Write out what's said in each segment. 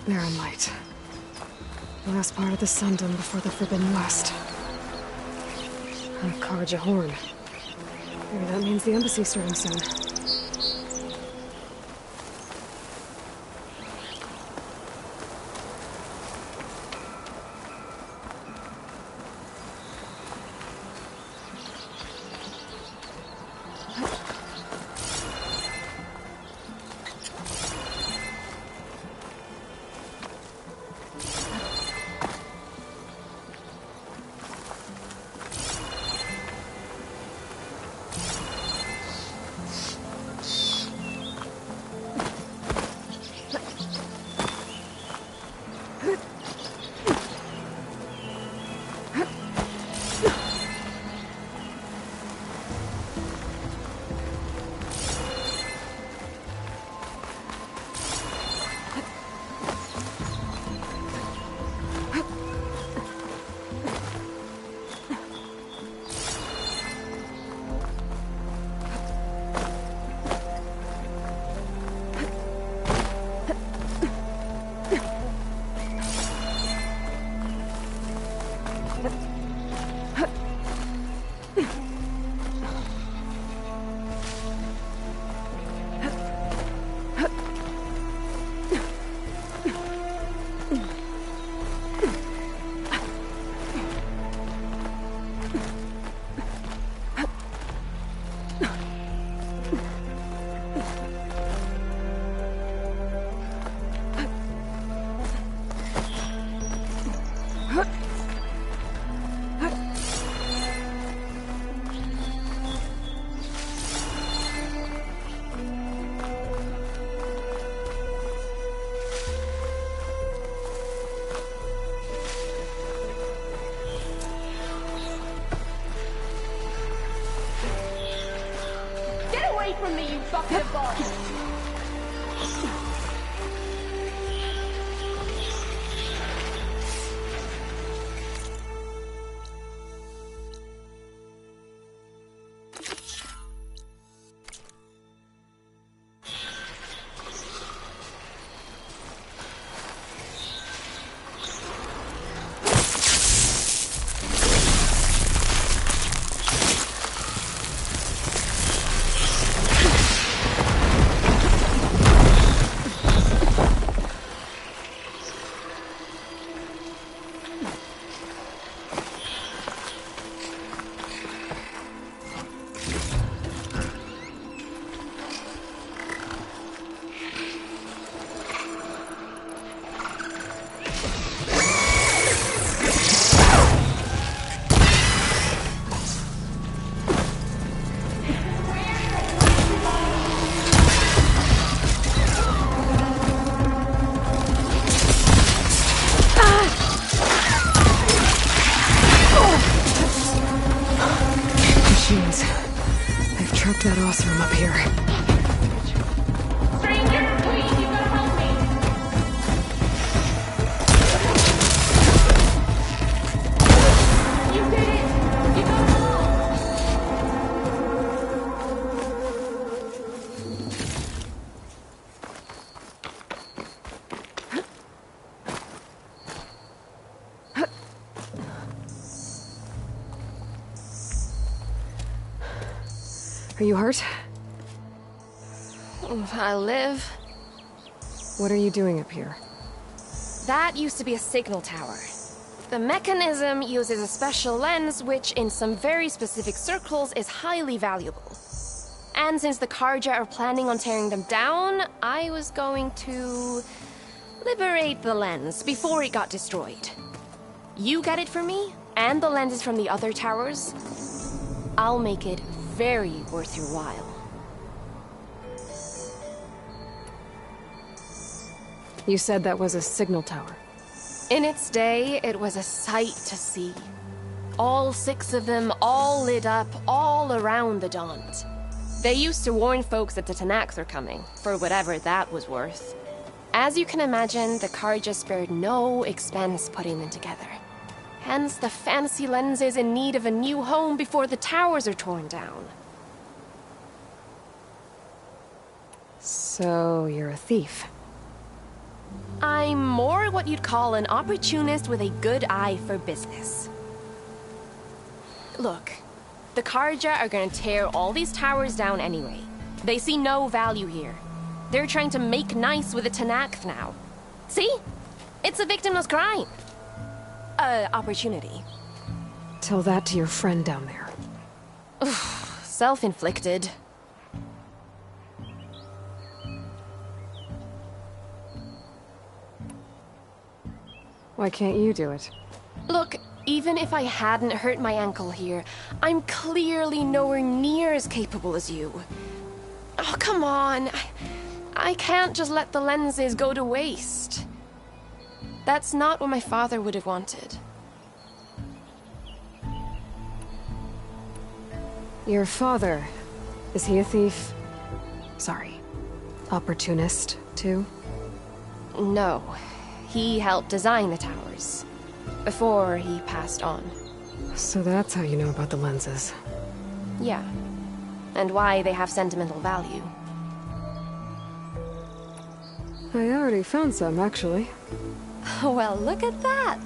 Barren light. The last part of the Sundom before the Forbidden West. A Kharja horn. Maybe that means the embassy's starting soon. From me, you fucking boss! That Othram up here. Stranger, please, you gotta help me! You did it! You got them all! Are you hurt? I live. What are you doing up here? That used to be a signal tower. The mechanism uses a special lens which, in some very specific circles, is highly valuable. And since the Kharja are planning on tearing them down, I was going to liberate the lens before it got destroyed. You get it for me, and the lenses from the other towers. I'll make it very worth your while. You said that was a signal tower. In its day, it was a sight to see. All 6 of them, all lit up, all around the Daunt. They used to warn folks that the Tenaks are coming, for whatever that was worth. As you can imagine, the Kharja spared no expense putting them together. Hence the fancy lenses in need of a new home before the towers are torn down. So, you're a thief. I'm more what you'd call an opportunist with a good eye for business. Look, the Karja are gonna tear all these towers down anyway. They see no value here. They're trying to make nice with the Tanakh now. See? It's a victimless crime. Opportunity. Tell that to your friend down there. Self-inflicted. Why can't you do it? Look, even if I hadn't hurt my ankle here, I'm clearly nowhere near as capable as you. Oh, come on. I can't just let the lenses go to waste. That's not what my father would have wanted. Your father, is he a thief? Sorry, opportunist, too? No. He helped design the towers. Before he passed on. So that's how you know about the lenses. Yeah. And why they have sentimental value. I already found some, actually. Well, look at that.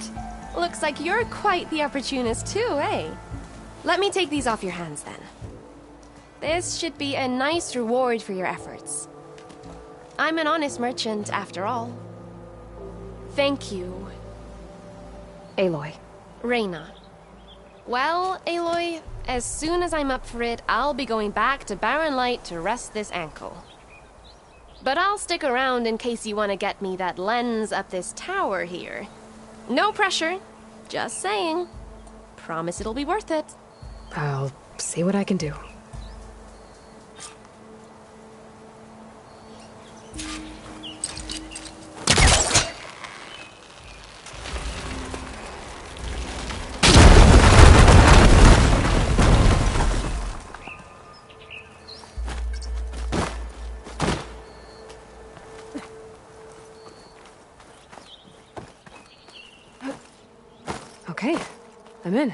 Looks like you're quite the opportunist too, eh? Let me take these off your hands then. This should be a nice reward for your efforts. I'm an honest merchant, after all. Thank you. Aloy. Reyna. Well, Aloy, as soon as I'm up for it, I'll be going back to Barren Light to rest this ankle. But I'll stick around in case you want to get me that lens up this tower here. No pressure. Just saying. Promise it'll be worth it. I'll see what I can do. Okay, I'm in.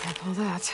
I'll pull that.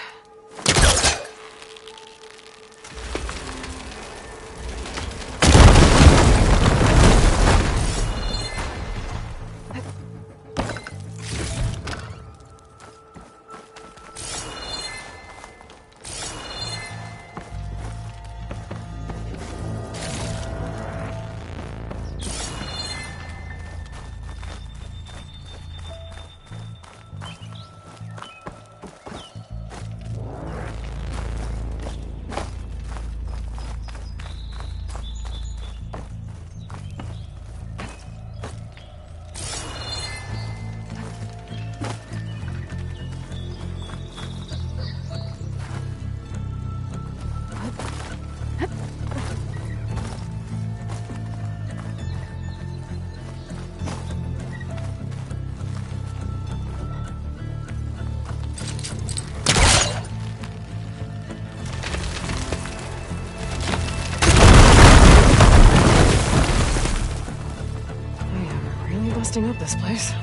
Busting up this place.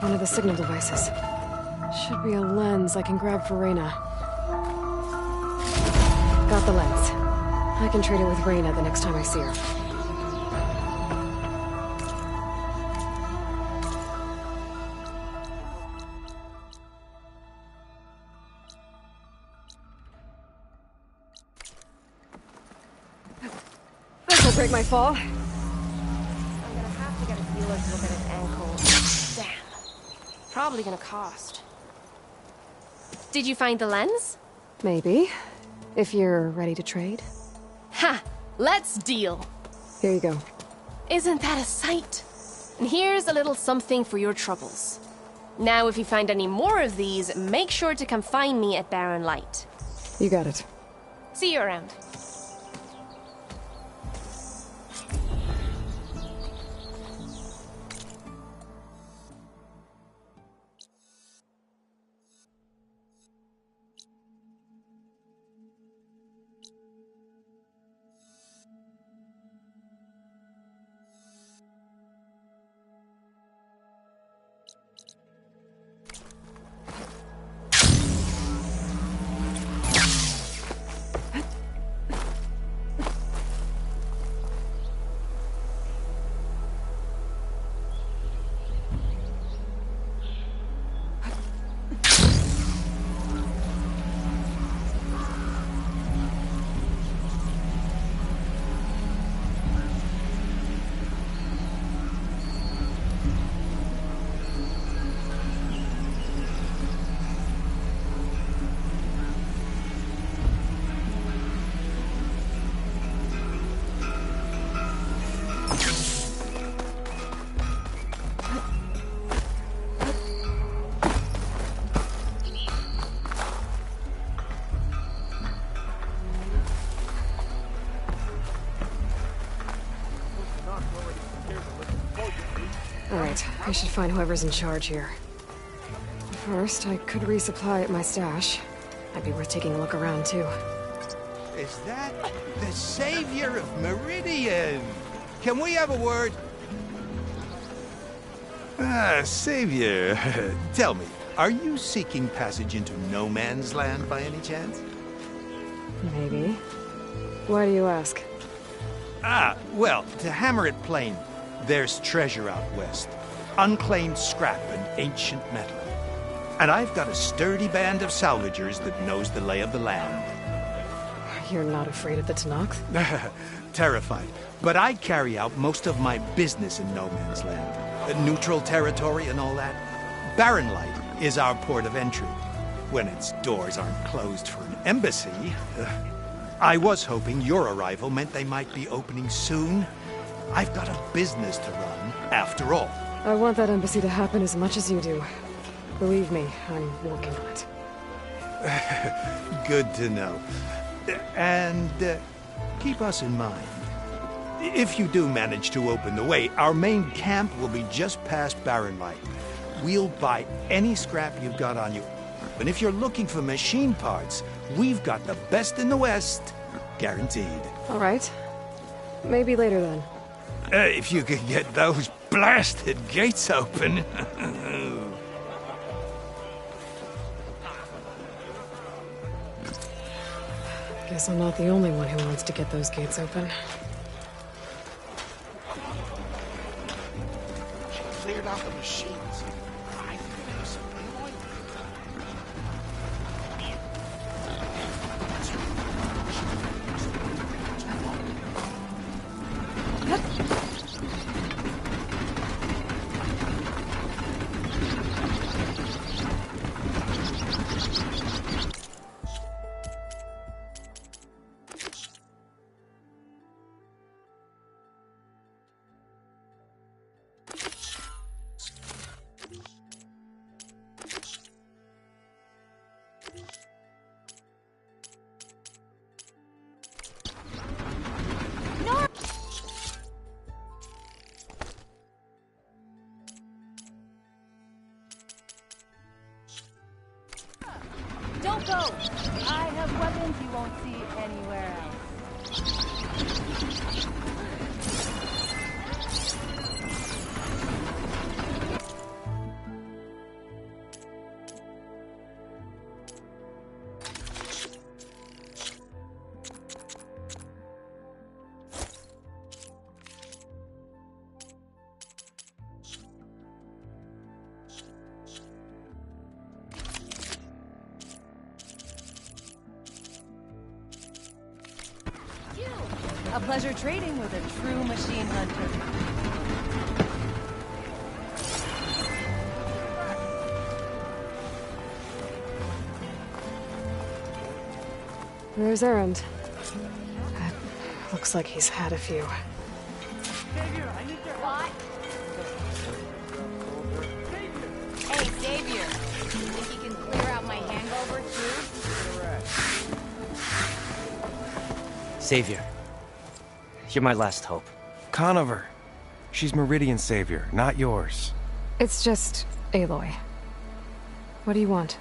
One of the signal devices. Should be a lens I can grab for Reyna. Got the lens. I can trade it with Reyna the next time I see her. This'll break my fall. I'm gonna have to get a feeler to look at his ankle. Damn. Probably gonna cost. Did you find the lens? Maybe. If you're ready to trade. Ha! Let's deal! Here you go. Isn't that a sight? And here's a little something for your troubles. Now, if you find any more of these, make sure to come find me at Barren Light. You got it. See you around. Alright, I should find whoever's in charge here. First, I could resupply at my stash. Might be worth taking a look around, too. Is that the savior of Meridian? Can we have a word? Savior, tell me, are you seeking passage into no man's land by any chance? Maybe. Why do you ask? Well, to hammer it plain, there's treasure out west. Unclaimed scrap and ancient metal. And I've got a sturdy band of salvagers that knows the lay of the land. You're not afraid of the Tenakth? Terrified. But I carry out most of my business in no man's land. Neutral territory and all that. Barren Light is our port of entry. When its doors aren't closed for an embassy. I was hoping your arrival meant they might be opening soon. I've got a business to run, after all. I want that embassy to happen as much as you do. Believe me, I'm working on it. Good to know. And keep us in mind. If you do manage to open the way, our main camp will be just past Barren Light. We'll buy any scrap you've got on you. And if you're looking for machine parts, we've got the best in the West. Guaranteed. All right. Maybe later then. If you could get those blasted gates open. Guess I'm not the only one who wants to get those gates open. She cleared out the machines. I think there's some Aloy. Don't go! I have weapons you won't see anywhere else. A pleasure trading with a true machine hunter. There's Erend. Looks like he's had a few. What? Savior, you're my last hope. Conover. She's Meridian's savior, not yours. It's just Aloy. What do you want?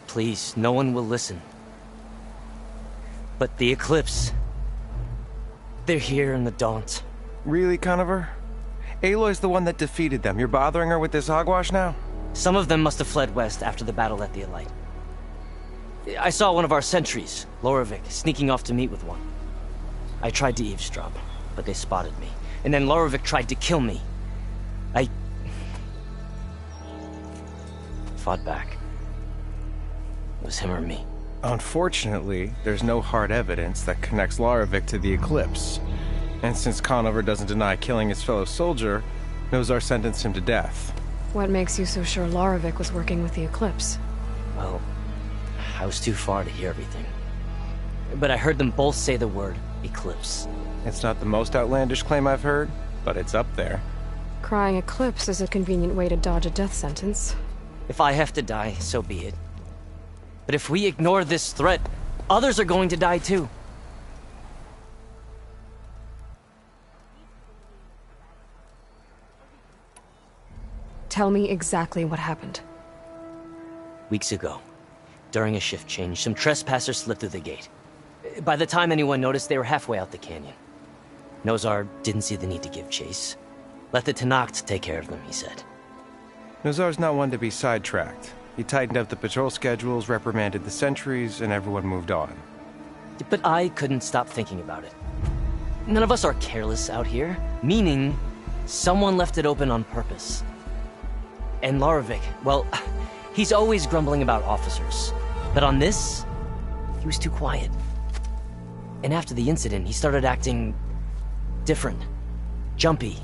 Please, no one will listen. But the Eclipse... they're here in the Daunt. Really, Conover? Aloy's the one that defeated them. You're bothering her with this hogwash now? Some of them must have fled west after the battle at the Aloy. I saw one of our sentries, Loravik, sneaking off to meet with one. I tried to eavesdrop, but they spotted me. And then Loravik tried to kill me. I... fought back. It was him or me. Unfortunately, there's no hard evidence that connects Loravik to the Eclipse. And since Conover doesn't deny killing his fellow soldier, Nozar sentenced him to death. What makes you so sure Loravik was working with the Eclipse? Well, I was too far to hear everything. But I heard them both say the word Eclipse. It's not the most outlandish claim I've heard, but it's up there. Crying Eclipse is a convenient way to dodge a death sentence. If I have to die, so be it. But if we ignore this threat, others are going to die too. Tell me exactly what happened. Weeks ago, during a shift change, some trespassers slipped through the gate. By the time anyone noticed, they were halfway out the canyon. Nozar didn't see the need to give chase. Let the Tenakth take care of them, he said. Nozar's not one to be sidetracked. He tightened up the patrol schedules, reprimanded the sentries, and everyone moved on. But I couldn't stop thinking about it. None of us are careless out here, meaning someone left it open on purpose. And Loravik, well, he's always grumbling about officers. But on this, he was too quiet. And after the incident, he started acting different, jumpy.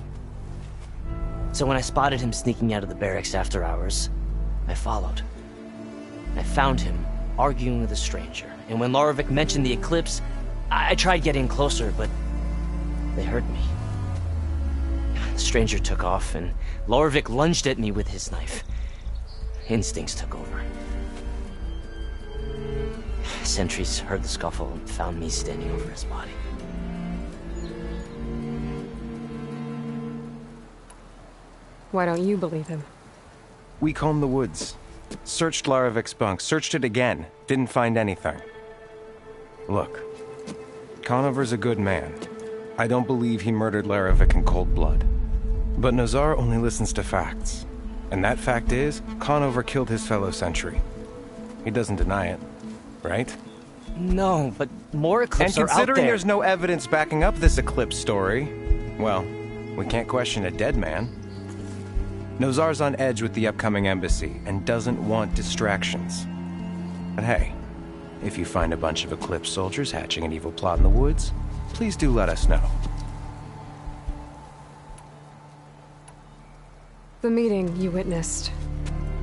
So when I spotted him sneaking out of the barracks after hours, I followed. I found him, arguing with a stranger. And when Loravik mentioned the Eclipse, I tried getting closer, but they heard me. The stranger took off, and Loravik lunged at me with his knife. Instincts took over. Sentries heard the scuffle and found me standing over his body. Why don't you believe him? We combed the woods. Searched Laravik's bunk, searched it again. Didn't find anything. Look, Conover's a good man. I don't believe he murdered Laravik in cold blood. But Nozar only listens to facts. And that fact is, Conover killed his fellow sentry. He doesn't deny it, right? No, but more Eclipse are out there. And considering there's no evidence backing up this Eclipse story, well, we can't question a dead man. Nozar's on edge with the upcoming embassy and doesn't want distractions. But hey, if you find a bunch of Eclipse soldiers hatching an evil plot in the woods, please do let us know. The meeting you witnessed.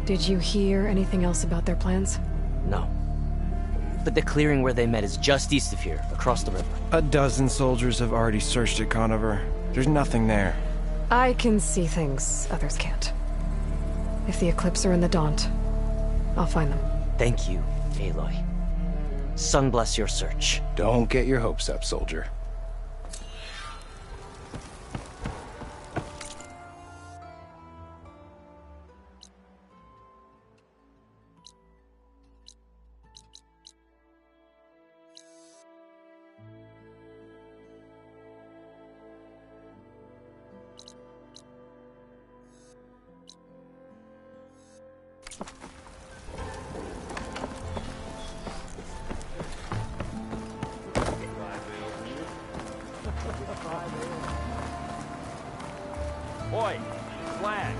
Did you hear anything else about their plans? No. But the clearing where they met is just east of here, across the river. A dozen soldiers have already searched it, Conover. There's nothing there. I can see things others can't. If the Eclipse are in the Daunt, I'll find them. Thank you, Aloy. Sun bless your search. Don't get your hopes up, soldier. Oi, flag.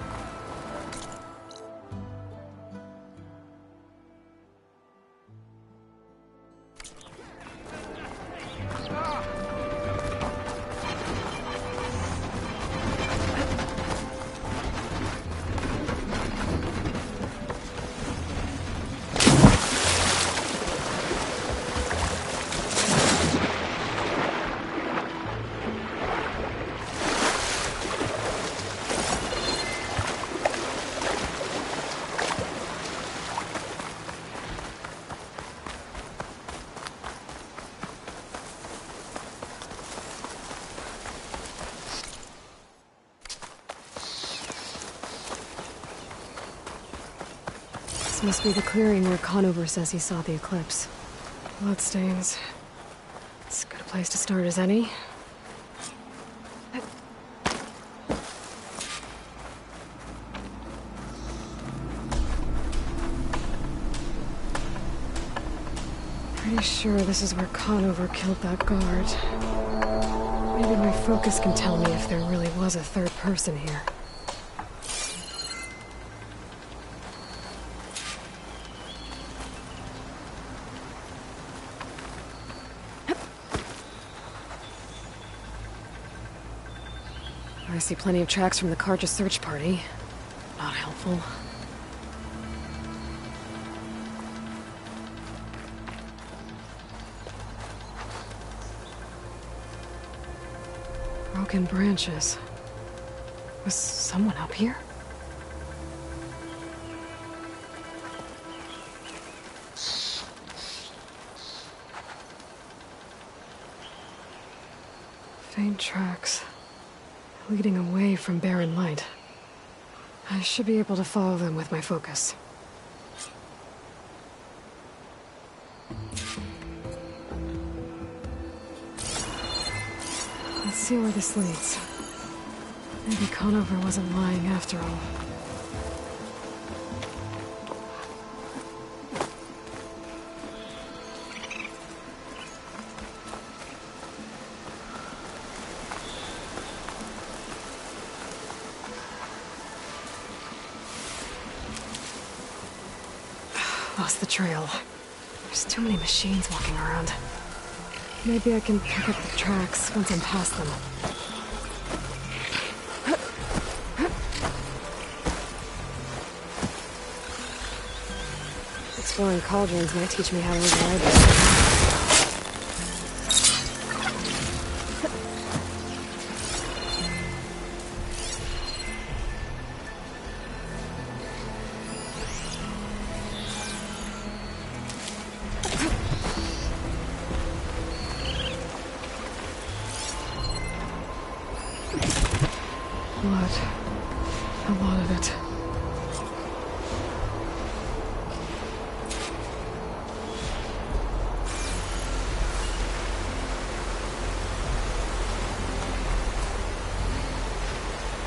This must be the clearing where Conover says he saw the eclipse. Bloodstains. It's as good a place to start as any. Pretty sure this is where Conover killed that guard. Maybe my focus can tell me if there really was a third person here. I see plenty of tracks from the Karja search party. Not helpful. Broken branches. Was someone up here? Faint tracks. Leading away from barren light. I should be able to follow them with my focus. Let's see where this leads. Maybe Conover wasn't lying after all. Lost the trail. There's too many machines walking around. Maybe I can pick up the tracks once I'm past them. Exploring cauldrons might teach me how to avoid it. Blood. A lot of it.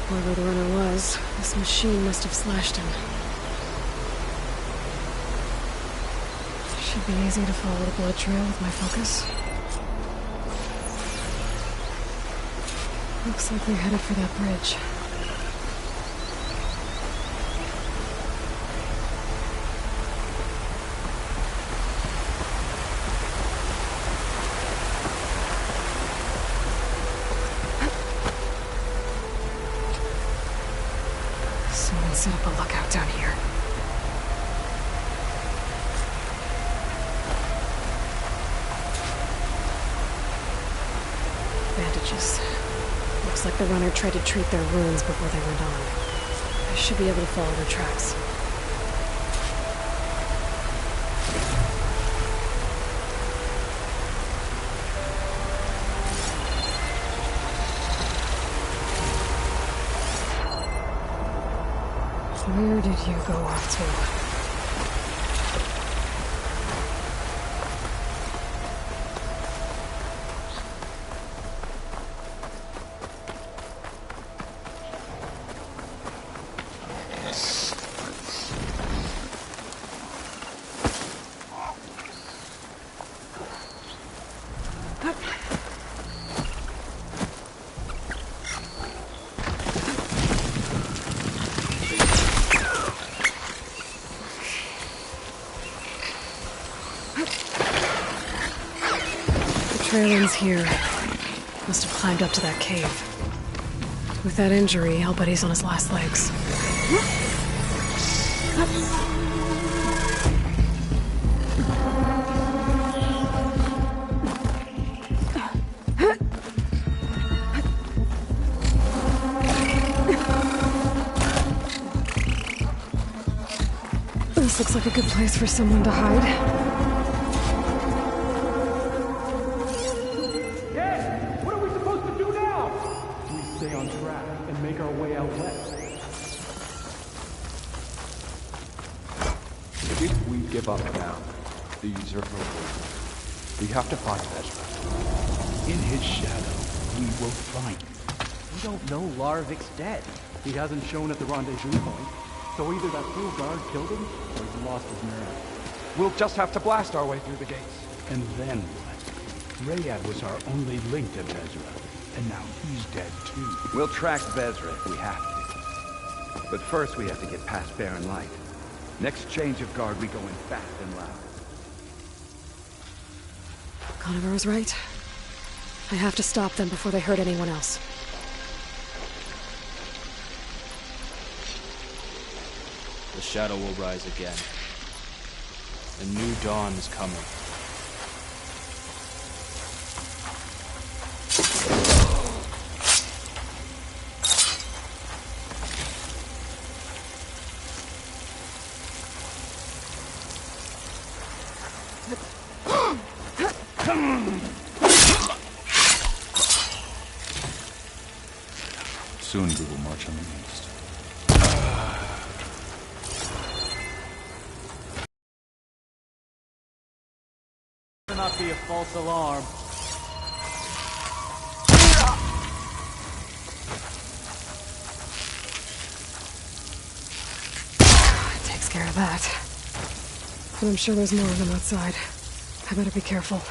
Whoever the runner was, this machine must have slashed him. Should be easy to follow the blood trail with my focus. Looks like we're headed for that bridge. Someone set up a lookout down here. Bandages. Looks like the runner tried to treat their wounds before they went on. I should be able to follow their tracks. Where did you go off to? Trail ends here. Must have climbed up to that cave. With that injury, I'll bet he's on his last legs. This looks like a good place for someone to hide. shouldn't give up now. These are no good. We have to find Ezra. In his shadow, we will find. We don't know Larovic's dead. He hasn't shown at the rendezvous point. So either that fool guard killed him, or he's lost his nerve. We'll just have to blast our way through the gates. And then what? Rayad was our only link to Ezra, and now he's dead too. We'll track Vezra if we have to. But first we have to get past Barren Light. Next change of guard, we go in fast and loud. Conover was right. I have to stop them before they hurt anyone else. The shadow will rise again. A new dawn is coming. Soon we will march on the east. Not be a false alarm. Takes care of that. But I'm sure there's more of them outside. I better be careful.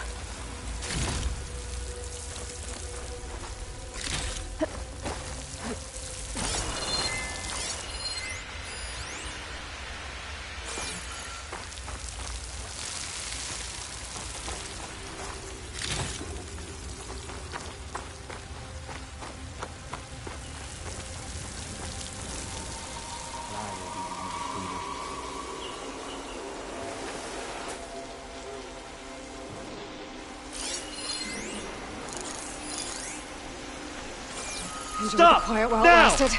Stop! Quiet while now! it lasted.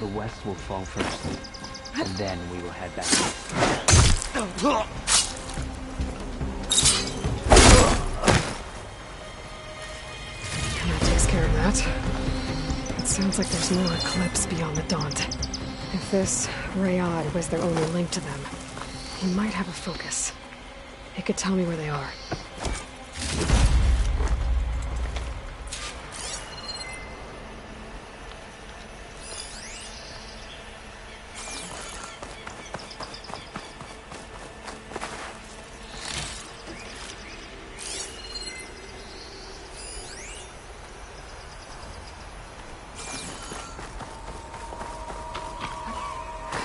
The west will fall first, and then we will head back. And that takes care of that. It sounds like there's more eclipse beyond the Daunt. If this Rayad was their only link to them, he might have a focus. It could tell me where they are.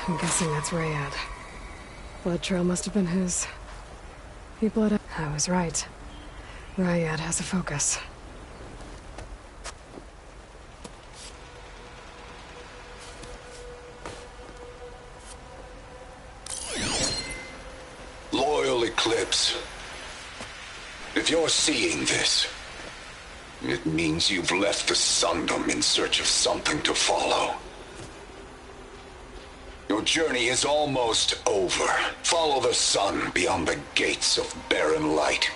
I'm guessing that's Rayad. Blood trail must have been his. He bled out. I was right. Rayad has a focus. Loyal Eclipse. If you're seeing this, it means you've left the Sundom in search of something to follow. Your journey is almost over. Follow the sun beyond the gates of barren light,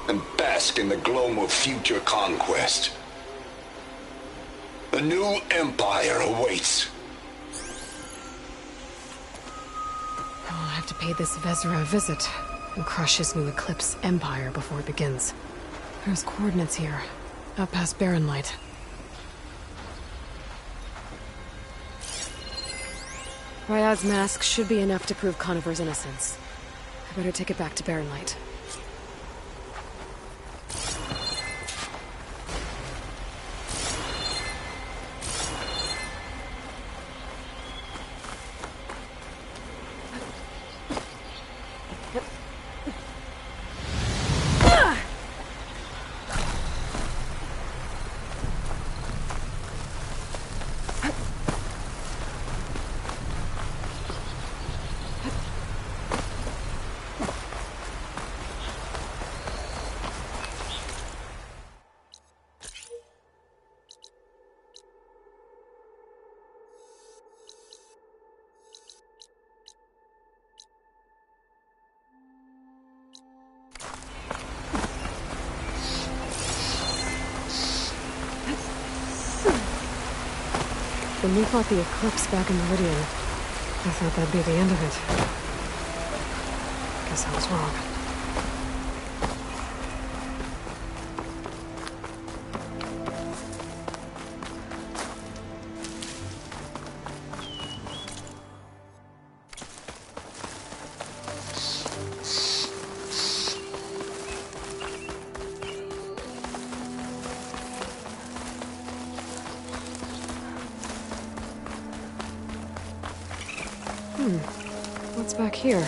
and bask in the gloam of future conquest. A new empire awaits. I'll have to pay this Vezra a visit and crush his new Eclipse empire before it begins. There's coordinates here, up past barren light. Rayad's mask should be enough to prove Conover's innocence. I better take it back to barren light. When we fought the eclipse back in Meridian, I thought that'd be the end of it. Guess I was wrong. What's back here?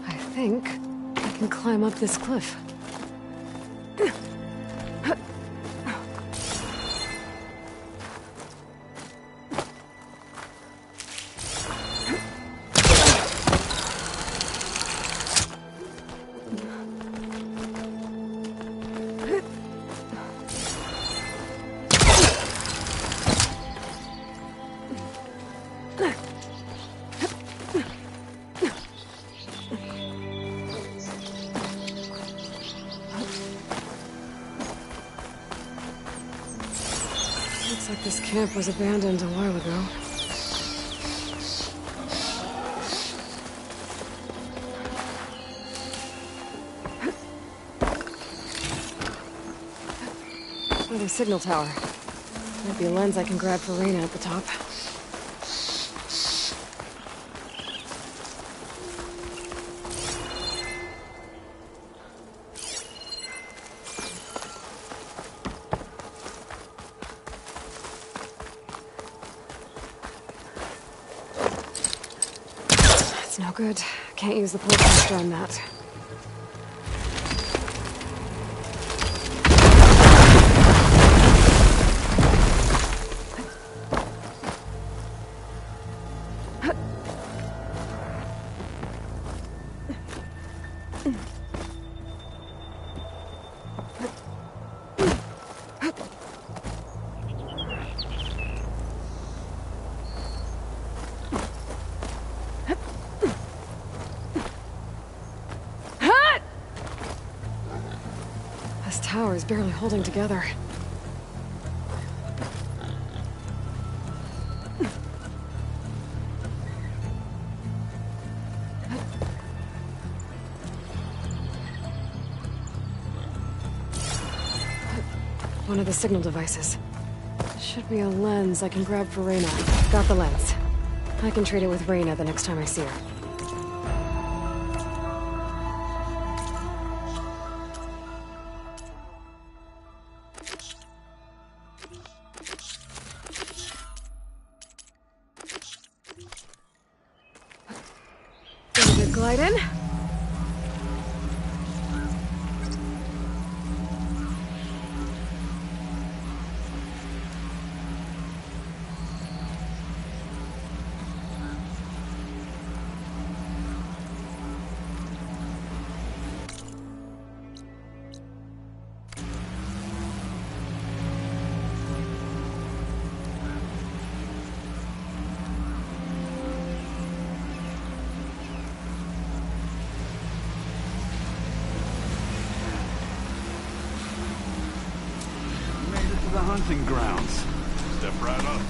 I think I can climb up this cliff. Looks like this camp was abandoned a while ago. Another signal tower. Might be a lens I can grab for Reyna at the top. It's no good. Can't use the pole caster on that. This tower is barely holding together. One of the signal devices. Should be a lens I can grab for Reyna. Got the lens. I can trade it with Reyna the next time I see her. Ready to glide in? The hunting grounds. Step right up.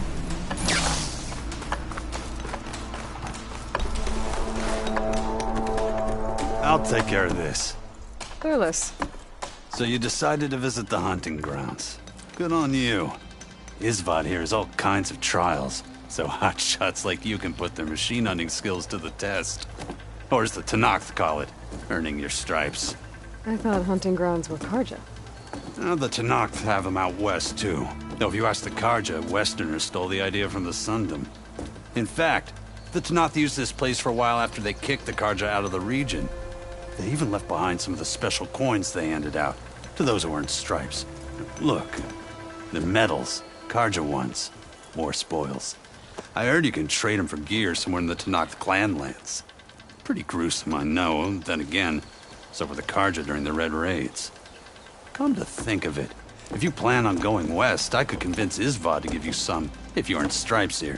I'll take care of this. Clueless. So you decided to visit the hunting grounds. Good on you. Isvad here has all kinds of trials, so hotshots like you can put their machine hunting skills to the test. Or as the Tenakth call it, earning your stripes. I thought hunting grounds were Karja. The Tenakth have them out west, too. Though if you ask the Karja, Westerners stole the idea from the Sundom. In fact, the Tenakth used this place for a while after they kicked the Karja out of the region. They even left behind some of the special coins they handed out to those who earned stripes. Look, they're medals, Karja ones. More spoils. I heard you can trade them for gear somewhere in the Tenakth clan lands. Pretty gruesome, I know. Then again, so were the Karja during the Red Raids. Come to think of it, if you plan on going west, I could convince Isvad to give you some, if you earned stripes here.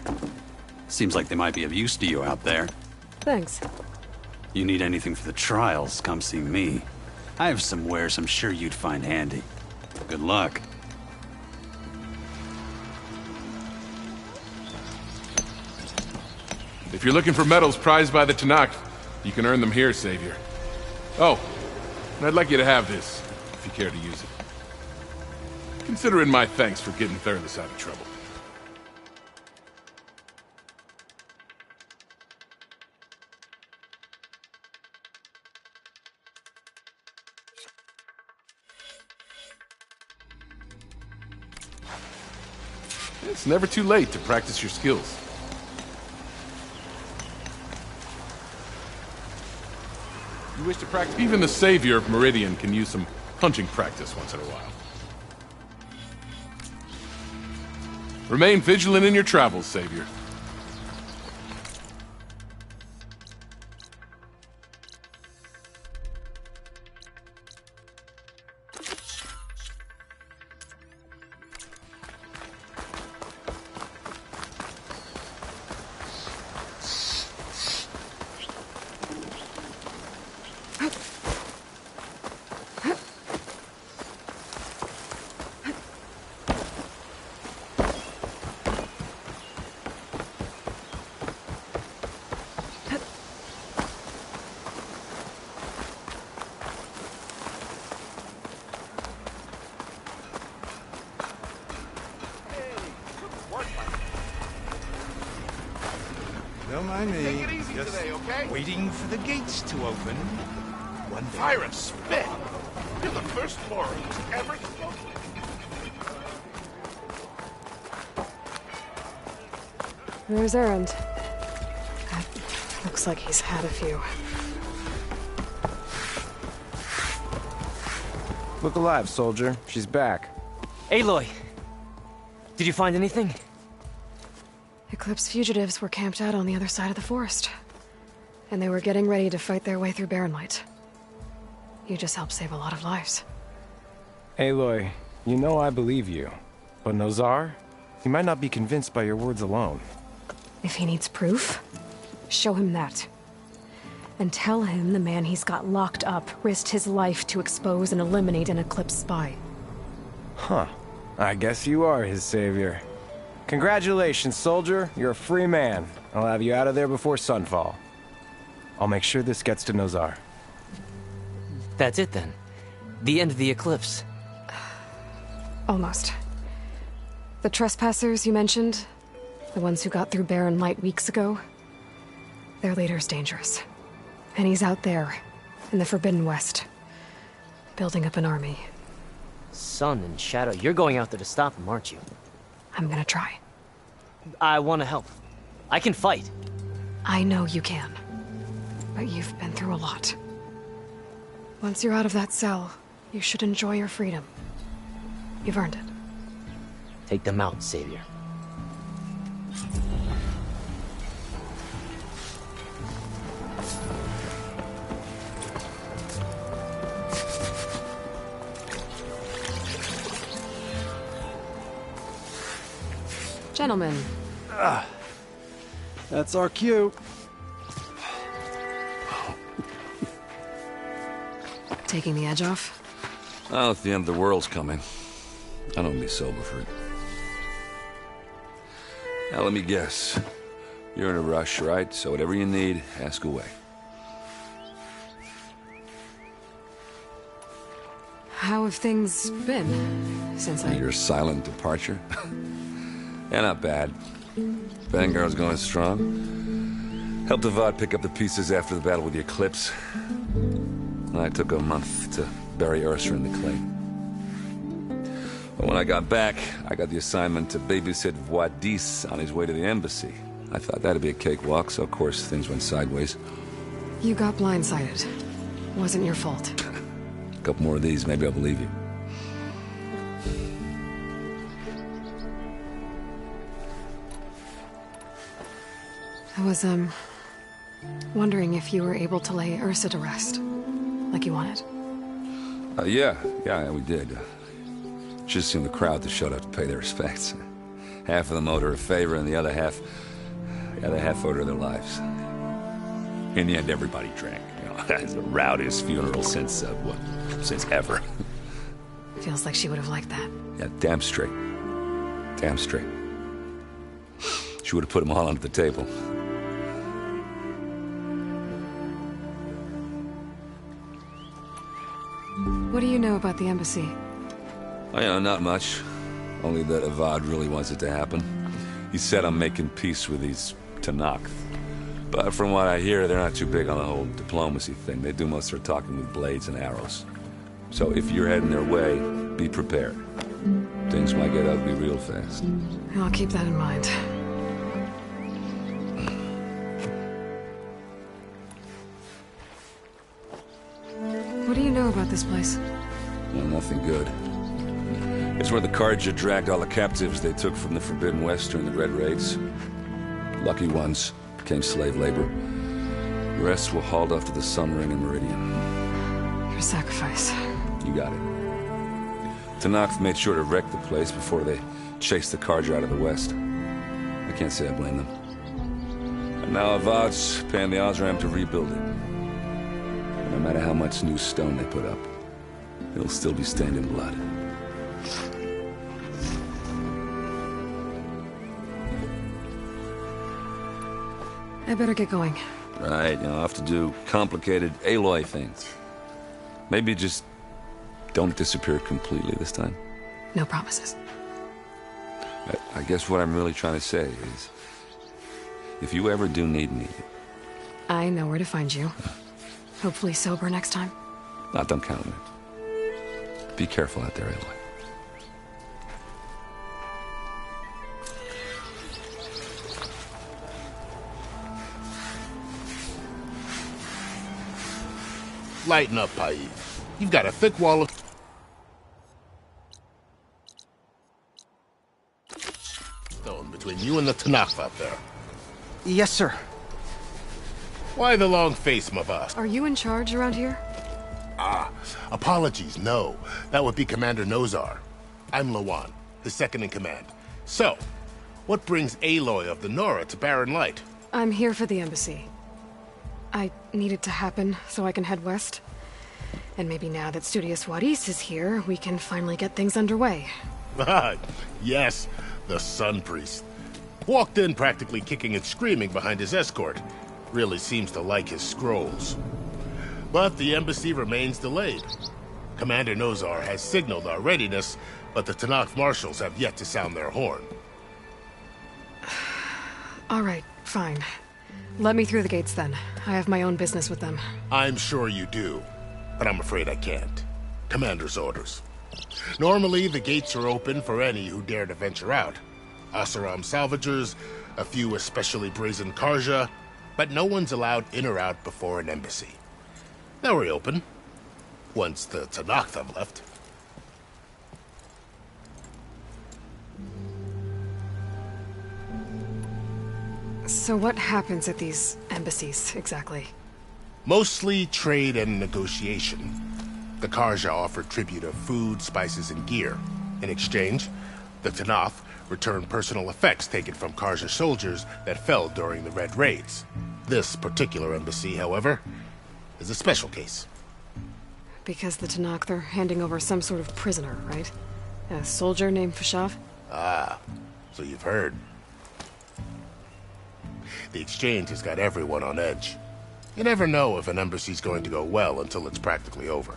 Seems like they might be of use to you out there. Thanks. You need anything for the trials, come see me. I have some wares I'm sure you'd find handy. Good luck. If you're looking for medals prized by the Tanakh, you can earn them here, Savior. Oh, and I'd like you to have this, if you care to use it. Consider it my thanks for getting Thurles out of trouble. It's never too late to practice your skills. You wish to practice? Even the Savior of Meridian can use some hunting practice once in a while. Remain vigilant in your travels, Savior. Don't mind me. Take it easy Just today, okay? waiting for the gates to open. One day. Fire and spit! You're the first Laura who's ever spoken. There's Errand. Looks like he's had a few. Look alive, soldier. She's back. Aloy! Did you find anything? Eclipse fugitives were camped out on the other side of the forest. And they were getting ready to fight their way through barren light. You just helped save a lot of lives. Aloy, you know I believe you. But Nozar? He might not be convinced by your words alone. If he needs proof, show him that. And tell him the man he's got locked up risked his life to expose and eliminate an Eclipse spy. Huh. I guess you are his savior. Congratulations, soldier. You're a free man. I'll have you out of there before sunfall. I'll make sure this gets to Nozar. That's it then. The end of the Eclipse. Almost. The trespassers you mentioned, the ones who got through barren light weeks ago, their leader's dangerous. And he's out there, in the Forbidden West, building up an army. Sun and Shadow, you're going out there to stop him, aren't you? I'm gonna try. I want to help. I can fight. I know you can. But you've been through a lot. Once you're out of that cell, you should enjoy your freedom. You've earned it. Take them out, Savior. Gentlemen. That's our cue. Taking the edge off? Well, if the end of the world's coming, I don't be sober for it. Now, let me guess. You're in a rush, right? So whatever you need, ask away. How have things been since Your silent departure? Yeah, not bad. Vanguard's going strong. Helped Avad pick up the pieces after the battle with the Eclipse. I took a month to bury Ursa in the clay. But when I got back, I got the assignment to babysit Voidis on his way to the embassy. I thought that'd be a cakewalk, so of course things went sideways. You got blindsided. Wasn't your fault. A couple more of these, maybe I'll believe you. I was, wondering if you were able to lay Ursa to rest, like you wanted. Yeah, we did. Just seemed the crowd that showed up to pay their respects. Half of them owed her a favor, and the other half owed her their lives. In the end, everybody drank. You know, it's the rowdiest funeral since ever. Feels like she would have liked that. Yeah, damn straight. Damn straight. She would have put them all under the table. What do you know about the embassy? Not much. Only that Avad really wants it to happen. He said I'm making peace with these Tenakth. But from what I hear, they're not too big on the whole diplomacy thing. They do most of their talking with blades and arrows. So if you're heading their way, be prepared. Things might get ugly real fast. I'll keep that in mind. What do you know about this place? Well, nothing good. It's where the Carja dragged all the captives they took from the Forbidden West during the Red Raids. Lucky ones became slave labor. The rest were hauled off to the Sun Ring and Meridian. Your sacrifice. You got it. Tenakth made sure to wreck the place before they chased the Carja out of the West. I can't say I blame them. And now Avad's paying the Osram to rebuild it. And no matter how much new stone they put up, it'll still be stained in blood. I better get going. Right, I'll have to do complicated Aloy things. Maybe just don't disappear completely this time. No promises. I guess what I'm really trying to say is, if you ever do need me... I know where to find you. Hopefully sober next time. Don't count on it. Be careful out there, Aloy. Lighten up, Paid. You've got a thick wall of stone between you and the Tenakth out there. Yes, sir. Why the long face, my boss? Are you in charge around here? Apologies, no. That would be Commander Nozar. I'm Lawan, his second in command. So, what brings Aloy of the Nora to Barren Light? I'm here for the embassy. I need it to happen so I can head west. And maybe now that Studious Waris is here, we can finally get things underway. Yes, the Sun Priest. Walked in practically kicking and screaming behind his escort. Really seems to like his scrolls. But the embassy remains delayed. Commander Nozar has signaled our readiness, but the Tenakth marshals have yet to sound their horn. All right, fine. Let me through the gates then. I have my own business with them. I'm sure you do, but I'm afraid I can't. Commander's orders. Normally, the gates are open for any who dare to venture out. Oseram salvagers, a few especially brazen Carja, but no one's allowed in or out before an embassy. They'll reopen, once the Tenakth have left. So what happens at these embassies, exactly? Mostly trade and negotiation. The Carja offer tribute of food, spices, and gear. In exchange, the Tenakth return personal effects taken from Carja soldiers that fell during the Red Raids. This particular embassy, however, is a special case. Because the Tenakth are handing over some sort of prisoner, right? A soldier named Fashav? So you've heard. The exchange has got everyone on edge. You never know if an embassy's going to go well until it's practically over.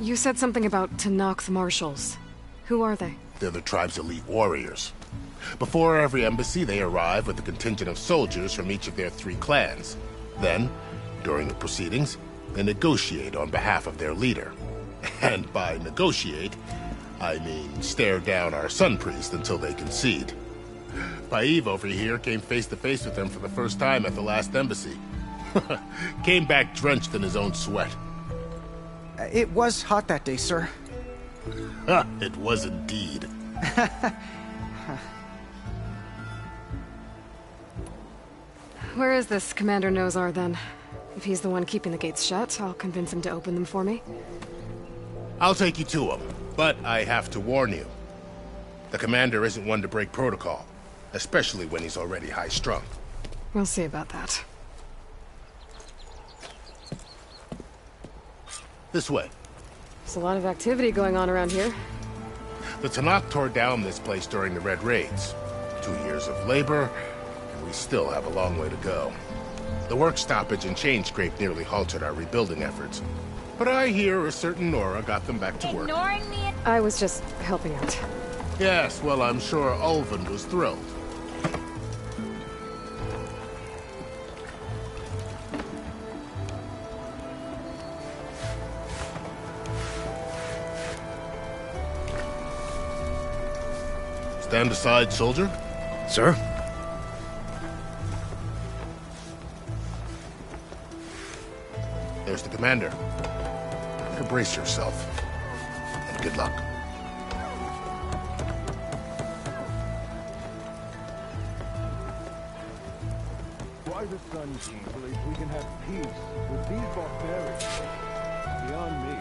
You said something about Tenakth marshals. Who are they? They're the tribe's elite warriors. Before every embassy, they arrive with a contingent of soldiers from each of their 3 clans. Then, during the proceedings, they negotiate on behalf of their leader. And by negotiate, I mean stare down our Sun Priest until they concede. Paid over here came face to face with them for the first time at the last embassy. Came back drenched in his own sweat. It was hot that day, sir. It was indeed. Where is this Commander Nozar, then? If he's the one keeping the gates shut, I'll convince him to open them for me. I'll take you to him, but I have to warn you. The commander isn't one to break protocol, especially when he's already high-strung. We'll see about that. This way. There's a lot of activity going on around here. The Tenakth tore down this place during the Red Raids. 2 years of labor, and we still have a long way to go. The work stoppage and chain scrape nearly halted our rebuilding efforts. But I hear a certain Nora got them back to work. Ignoring me? I was just helping out. Yes, well, I'm sure Ulven was thrilled. Stand aside, soldier. Sir? There's the commander. Brace yourself. And good luck. Why the Sun King believes we can have peace with these barbarians? Beyond me.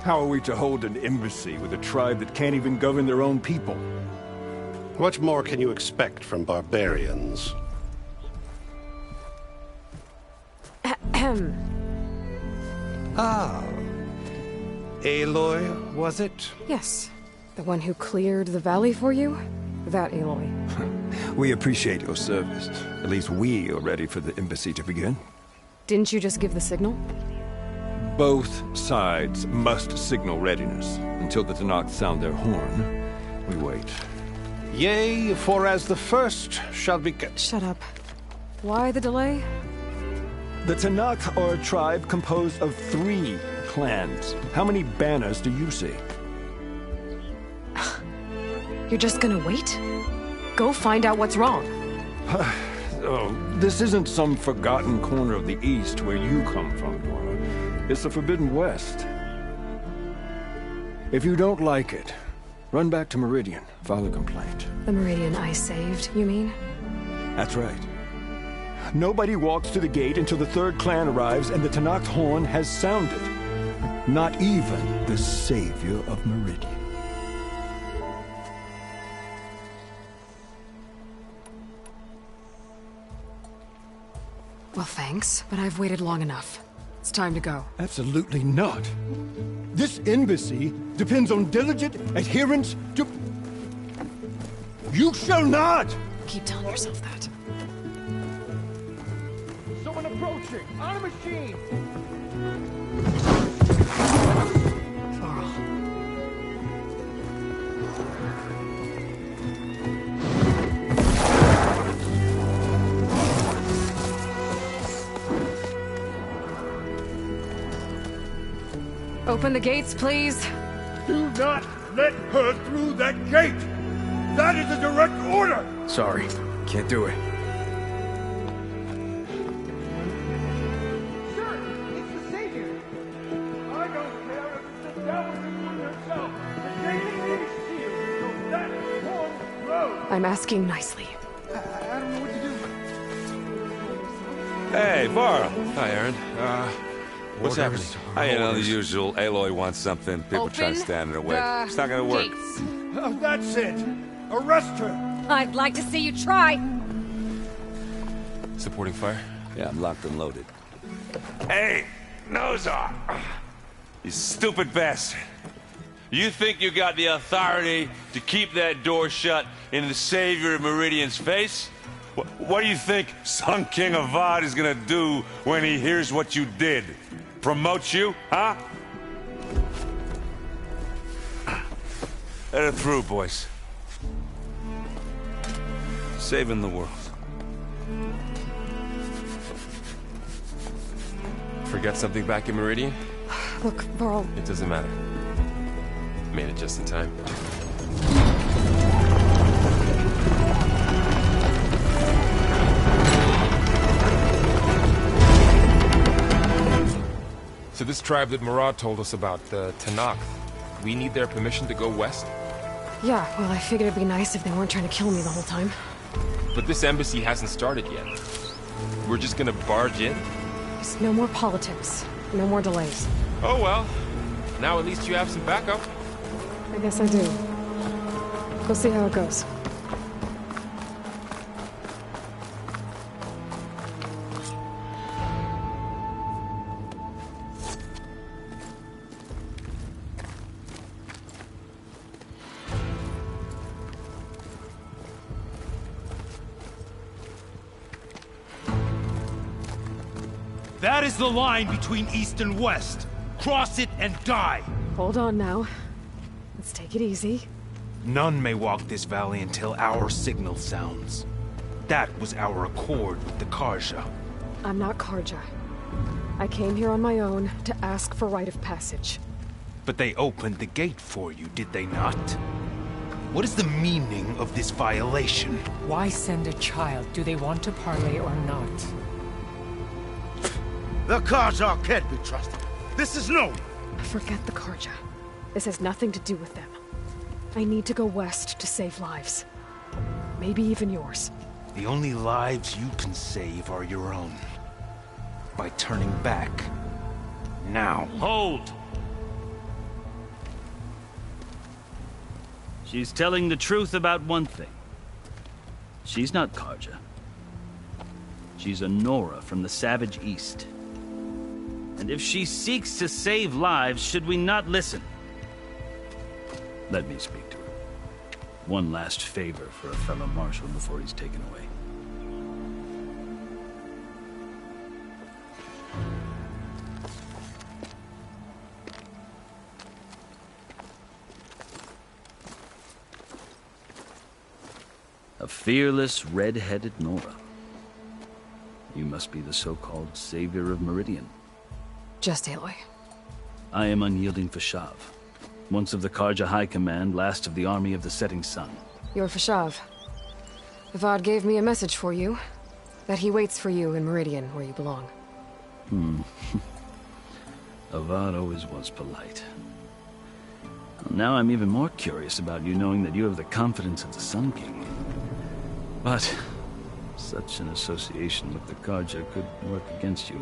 How are we to hold an embassy with a tribe that can't even govern their own people? What more can you expect from barbarians? Ahem. Ah. Aloy, was it? Yes. The one who cleared the valley for you? That Aloy. We appreciate your service. At least we are ready for the embassy to begin. Didn't you just give the signal? Both sides must signal readiness. Until the Tenakth sound their horn, we wait. Yea, for as the first shall be... Shut up. Why the delay? The Tenakth are a tribe composed of 3 clans. How many banners do you see? You're just gonna wait? Go find out what's wrong. Oh, this isn't some forgotten corner of the East where you come from, Nora. It's the Forbidden West. If you don't like it, run back to Meridian, file a complaint. The Meridian I saved, you mean? That's right. Nobody walks to the gate until the 3rd clan arrives and the Tenakth horn has sounded. Not even the savior of Meridian. Well, thanks, but I've waited long enough. It's time to go. Absolutely not. This embassy depends on diligent adherence to... You shall not! Keep telling yourself that. Someone approaching! On a machine! Open the gates, please. Do not let her through that gate! That is a direct order! Sorry, can't do it. Sir, it's the Savior! I don't care if it's the devil doing herself! The gate is sealed, so that won't grow! I'm asking nicely. I don't know what to do. Hey, Varl. Hi, Aaron. What's happening? You know, the usual. Aloy wants something. People try to stand in her way. It's not gonna work. That's it! Arrest her! I'd like to see you try! Supporting fire? Yeah, I'm locked and loaded. Hey, Nozar! You stupid bastard. You think you got the authority to keep that door shut in the savior of Meridian's face? What do you think Sun King Avad is gonna do when he hears what you did? Promote you, huh? Let her through, boys. Saving the world. Forgot something back in Meridian? Look, Varl. It doesn't matter. Made it just in time. So this tribe that Murad told us about, the Tenakth, we need their permission to go west? Yeah, well, I figured it'd be nice if they weren't trying to kill me the whole time. But this embassy hasn't started yet. We're just gonna barge in? Just no more politics. No more delays. Oh well. Now at least you have some backup. I guess I do. We'll see how it goes. That is the line between East and West. Cross it and die. Hold on now. Let's take it easy. None may walk this valley until our signal sounds. That was our accord with the Karja. I'm not Karja. I came here on my own to ask for rite of passage. But they opened the gate for you, did they not? What is the meaning of this violation? Why send a child? Do they want to parley or not? The Karja can't be trusted. This is known. Forget the Karja. This has nothing to do with them. I need to go west to save lives. Maybe even yours. The only lives you can save are your own. By turning back. Now. Hold! She's telling the truth about one thing. She's not Karja. She's a Nora from the Savage East. And if she seeks to save lives, should we not listen? Let me speak to her. One last favor for a fellow marshal before he's taken away. A fearless, red-headed Nora. You must be the so-called savior of Meridian. Just Aloy. I am unyielding Fashav. Once of the Karja High Command, last of the army of the setting sun. You're Fashav. Avad gave me a message for you. That he waits for you in Meridian, where you belong. Avad always was polite. Now I'm even more curious about you knowing that you have the confidence of the Sun King. But such an association with the Karja could work against you,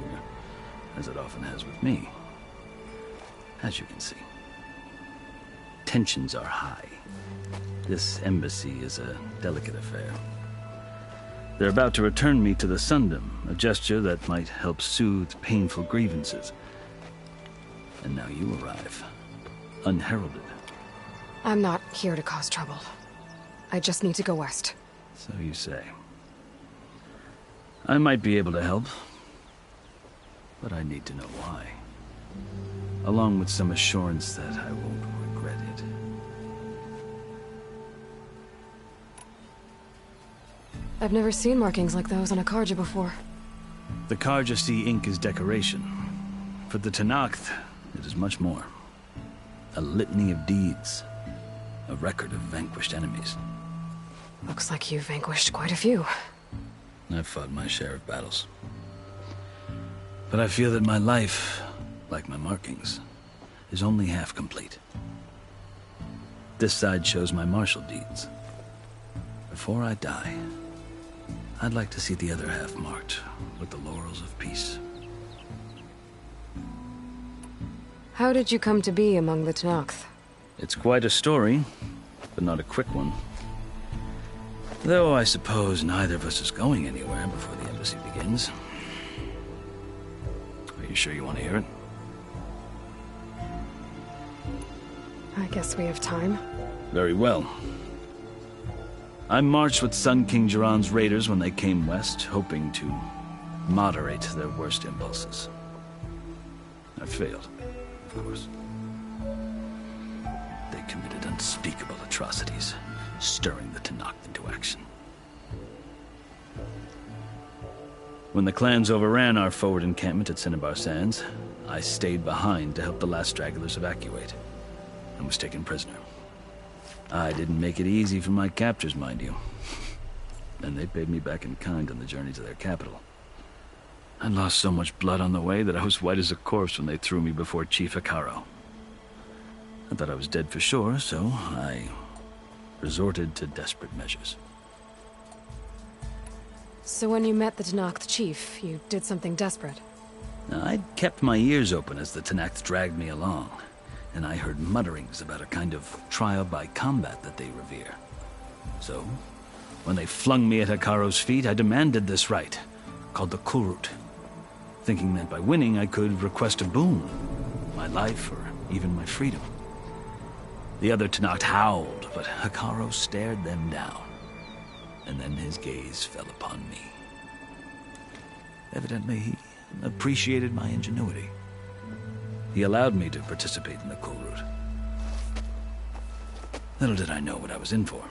as it often has with me. As you can see. Tensions are high. This embassy is a delicate affair. They're about to return me to the Sundom, a gesture that might help soothe painful grievances. And now you arrive, unheralded. I'm not here to cause trouble. I just need to go west. So you say. I might be able to help, but I need to know why. Along with some assurance that I won't regret it. I've never seen markings like those on a Karja before. The Karja see ink as decoration. For the Tenakth, it is much more. A litany of deeds. A record of vanquished enemies. Looks like you've vanquished quite a few. I've fought my share of battles. But I feel that my life, like my markings, is only half complete. This side shows my martial deeds. Before I die, I'd like to see the other half marked with the laurels of peace. How did you come to be among the Tenakth? It's quite a story, but not a quick one. Though I suppose neither of us is going anywhere before the embassy begins. Are you sure you want to hear it? I guess we have time. Very well. I marched with Sun King Jiran's raiders when they came west, hoping to moderate their worst impulses. I failed, of course. They committed unspeakable atrocities, stirring the Tenakth into action. When the clans overran our forward encampment at Cinnabar Sands, I stayed behind to help the last stragglers evacuate, and was taken prisoner. I didn't make it easy for my captors, mind you. And they paid me back in kind on the journey to their capital. I lost so much blood on the way that I was white as a corpse when they threw me before Chief Hekaro. I thought I was dead for sure, so I resorted to desperate measures. So when you met the Tenakth chief, you did something desperate? Now, I'd kept my ears open as the Tenakth dragged me along, and I heard mutterings about a kind of trial by combat that they revere. So, when they flung me at Hekaro's feet, I demanded this rite, called the Kurut, thinking that by winning I could request a boon, my life or even my freedom. The other Tenakth howled, but Hekaro stared them down, and then his gaze fell upon me. Evidently, he appreciated my ingenuity. He allowed me to participate in the coal route. Little did I know what I was in for.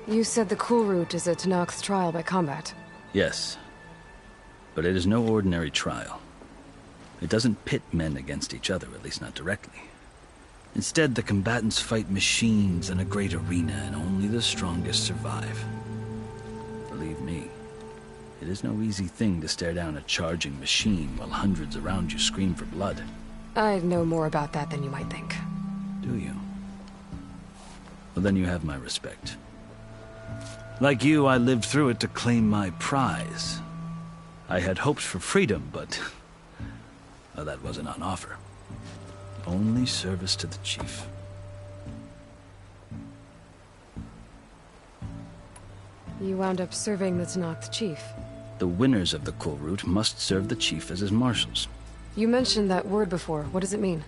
You said the cool route is a Tenakth's trial by combat. Yes, but it is no ordinary trial. It doesn't pit men against each other, at least not directly. Instead, the combatants fight machines in a great arena, and only the strongest survive. Believe me, it is no easy thing to stare down a charging machine while hundreds around you scream for blood. I know more about that than you might think. Do you? Well, then you have my respect. Like you, I lived through it to claim my prize. I had hoped for freedom, but well, that wasn't on offer. Only service to the chief. You wound up serving the Tenakth chief. The winners of the coal route must serve the chief as his marshals. You mentioned that word before. What does it mean?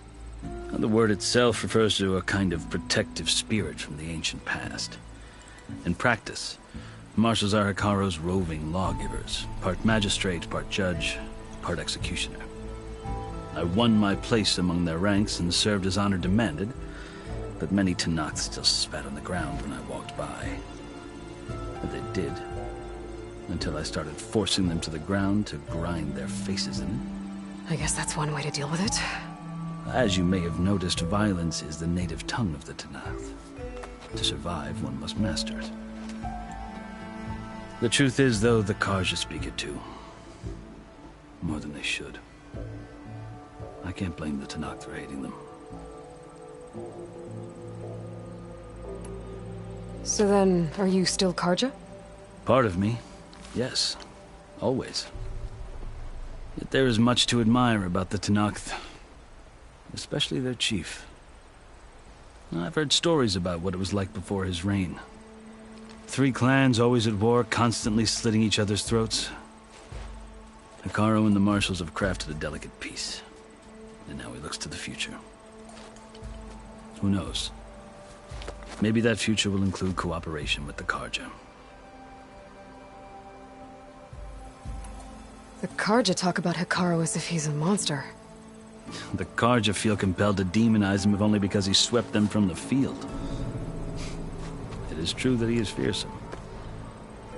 The word itself refers to a kind of protective spirit from the ancient past. In practice, marshals are Hekarro's roving lawgivers, part magistrate, part judge, part executioner. I won my place among their ranks and served as honor demanded, but many Tenakth still spat on the ground when I walked by. But they did, until I started forcing them to the ground to grind their faces in it. I guess that's one way to deal with it. As you may have noticed, violence is the native tongue of the Tenakth. To survive, one must master it. The truth is, though, the Karja speak it too. More than they should. I can't blame the Tenakth for hating them. So then, are you still Karja? Part of me, yes. Always. Yet there is much to admire about the Tenakth. Especially their chief. I've heard stories about what it was like before his reign. 3 clans always at war, constantly slitting each other's throats. Hekarro and the marshals have crafted a delicate peace. And now he looks to the future. Who knows? Maybe that future will include cooperation with the Karja. The Karja talk about Hekarro as if he's a monster. The Karja feel compelled to demonize him if only because he swept them from the field. It is true that he is fearsome.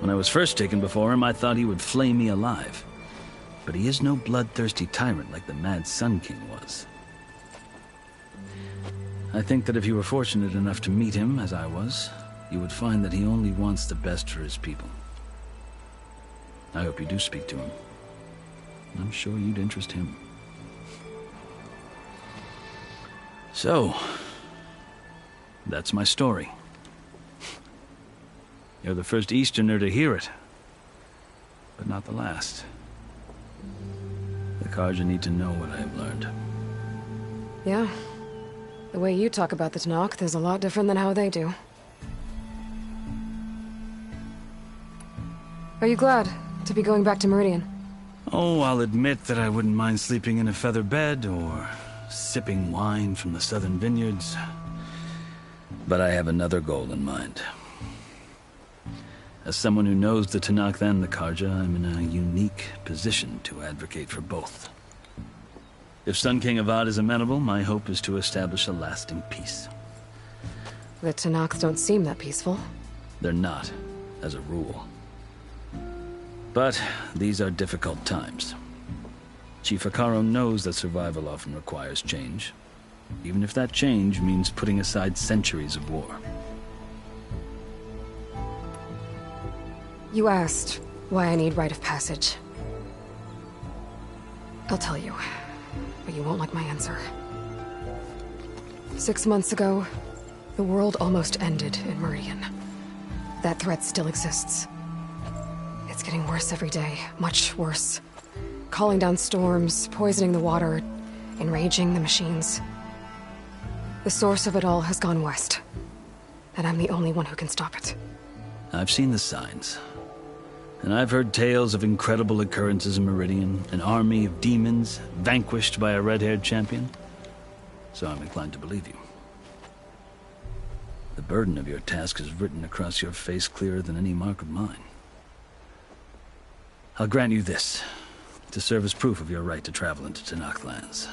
When I was first taken before him, I thought he would flay me alive. But he is no bloodthirsty tyrant like the Mad Sun King was. I think that if you were fortunate enough to meet him, as I was, you would find that he only wants the best for his people. I hope you do speak to him. I'm sure you'd interest him. So, that's my story. You're the first Easterner to hear it, but not the last. The Karja need to know what I have learned. Yeah. The way you talk about the Tenakth is a lot different than how they do. Are you glad to be going back to Meridian? Oh, I'll admit that I wouldn't mind sleeping in a feather bed or sipping wine from the southern vineyards. But I have another goal in mind. As someone who knows the Tenakth and the Karja, I'm in a unique position to advocate for both. If Sun King Avad is amenable, my hope is to establish a lasting peace. The Tenakth don't seem that peaceful. They're not, as a rule. But these are difficult times. Chief Hekarro knows that survival often requires change, even if that change means putting aside centuries of war. You asked why I need rite of passage. I'll tell you, but you won't like my answer. 6 months ago, the world almost ended in Meridian. That threat still exists. It's getting worse every day, much worse. Calling down storms, poisoning the water, enraging the machines. The source of it all has gone west, and I'm the only one who can stop it. I've seen the signs. And I've heard tales of incredible occurrences in Meridian, an army of demons vanquished by a red-haired champion. So I'm inclined to believe you. The burden of your task is written across your face clearer than any mark of mine. I'll grant you this, to serve as proof of your right to travel into Tenakth lands.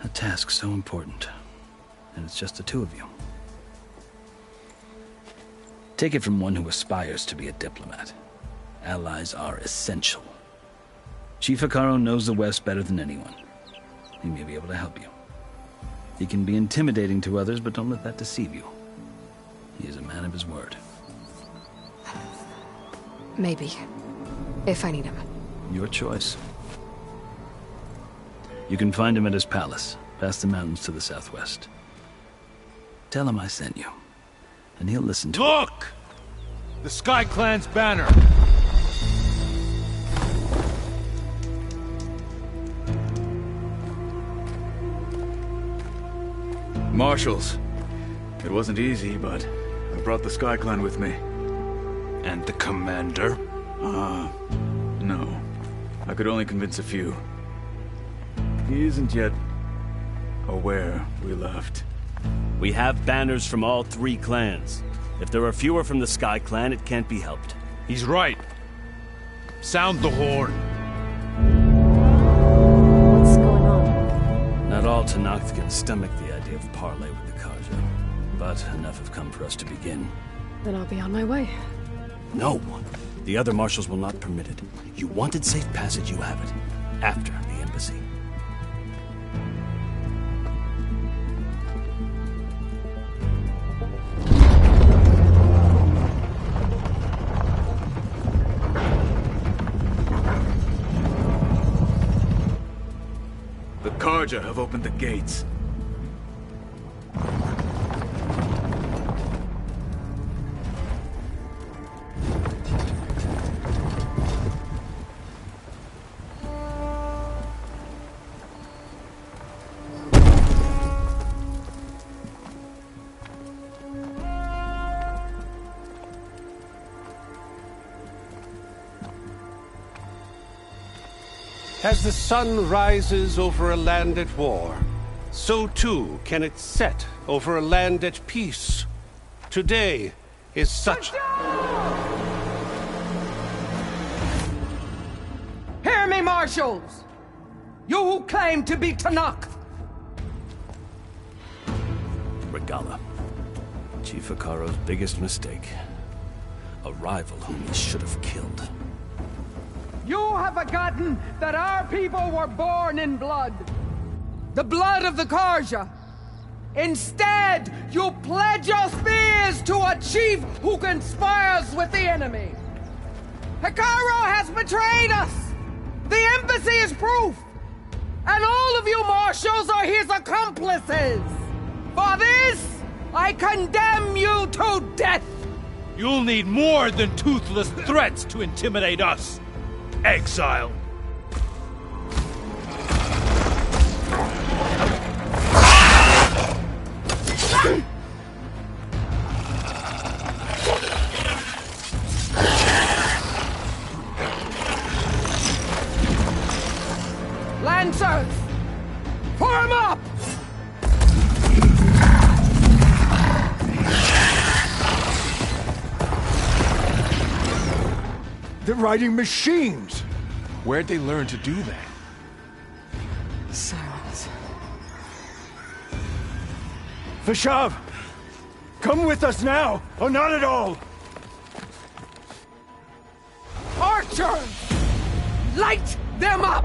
A task so important, and it's just the two of you. Take it from one who aspires to be a diplomat. Allies are essential. Chief Hekarro knows the West better than anyone. He may be able to help you. He can be intimidating to others, but don't let that deceive you. He is a man of his word. Maybe. If I need him. Your choice. You can find him at his palace, past the mountains to the southwest. Tell him I sent you, and he'll listen to Look! The Sky Clan's banner! Marshals. It wasn't easy, but I brought the Sky Clan with me. And the commander? No. I could only convince a few. He isn't yet aware we left. We have banners from all 3 clans. If there are fewer from the Sky Clan, it can't be helped. He's right. Sound the horn. What's going on? Not all Tenakth can stomach the idea of parley with the Karja, but enough have come for us to begin. Then I'll be on my way. No. The other marshals will not permit it. You wanted safe passage, you have it. After the embassy. The Karja have opened the gates. As the sun rises over a land at war, so too can it set over a land at peace. Today is such... Hear me, marshals! You who claim to be Tenakth! Regala. Chief Hekarro's biggest mistake. A rival whom he should have killed. You have forgotten that our people were born in blood. The blood of the Karja. Instead, you pledge your spears to a chief who conspires with the enemy. Hekarro has betrayed us! The embassy is proof! And all of you marshals are his accomplices! For this, I condemn you to death! You'll need more than toothless threats to intimidate us. Exile. Lancers! Form up! They're riding machines! Where'd they learn to do that? Silence. Vashav! Come with us now, or not at all! Archers! Light them up!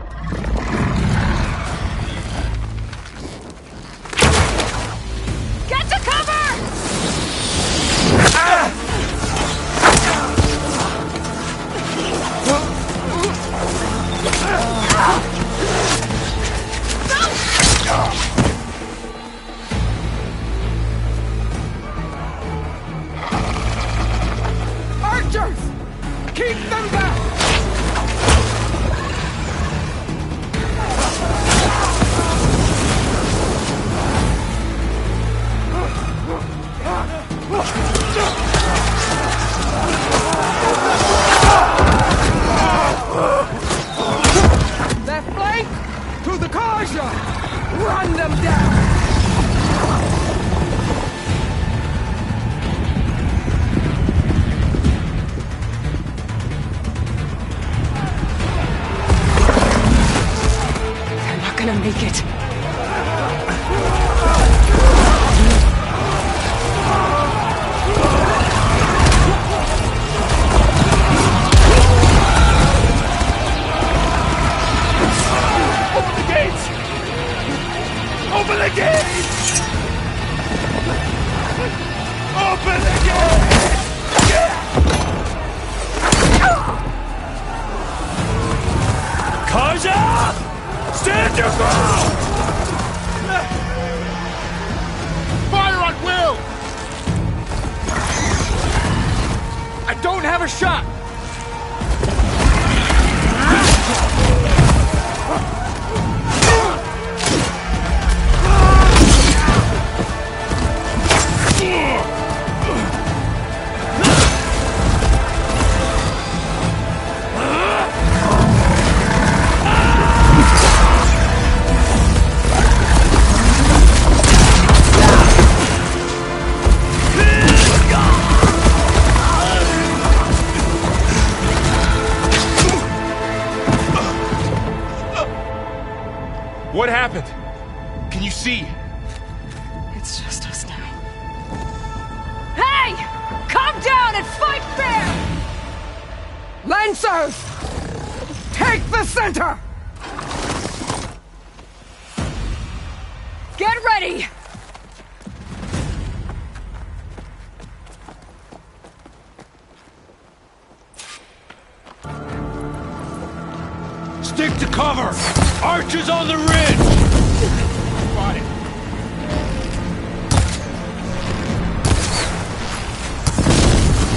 Get to cover! Archers! Keep them back! Fire on Will! I don't have a shot! What happened? Can you see? It's just us now. Hey! Come down and fight fair! Lancers! Take the center! Get ready! Stick to cover! Archers on the ridge! Got it.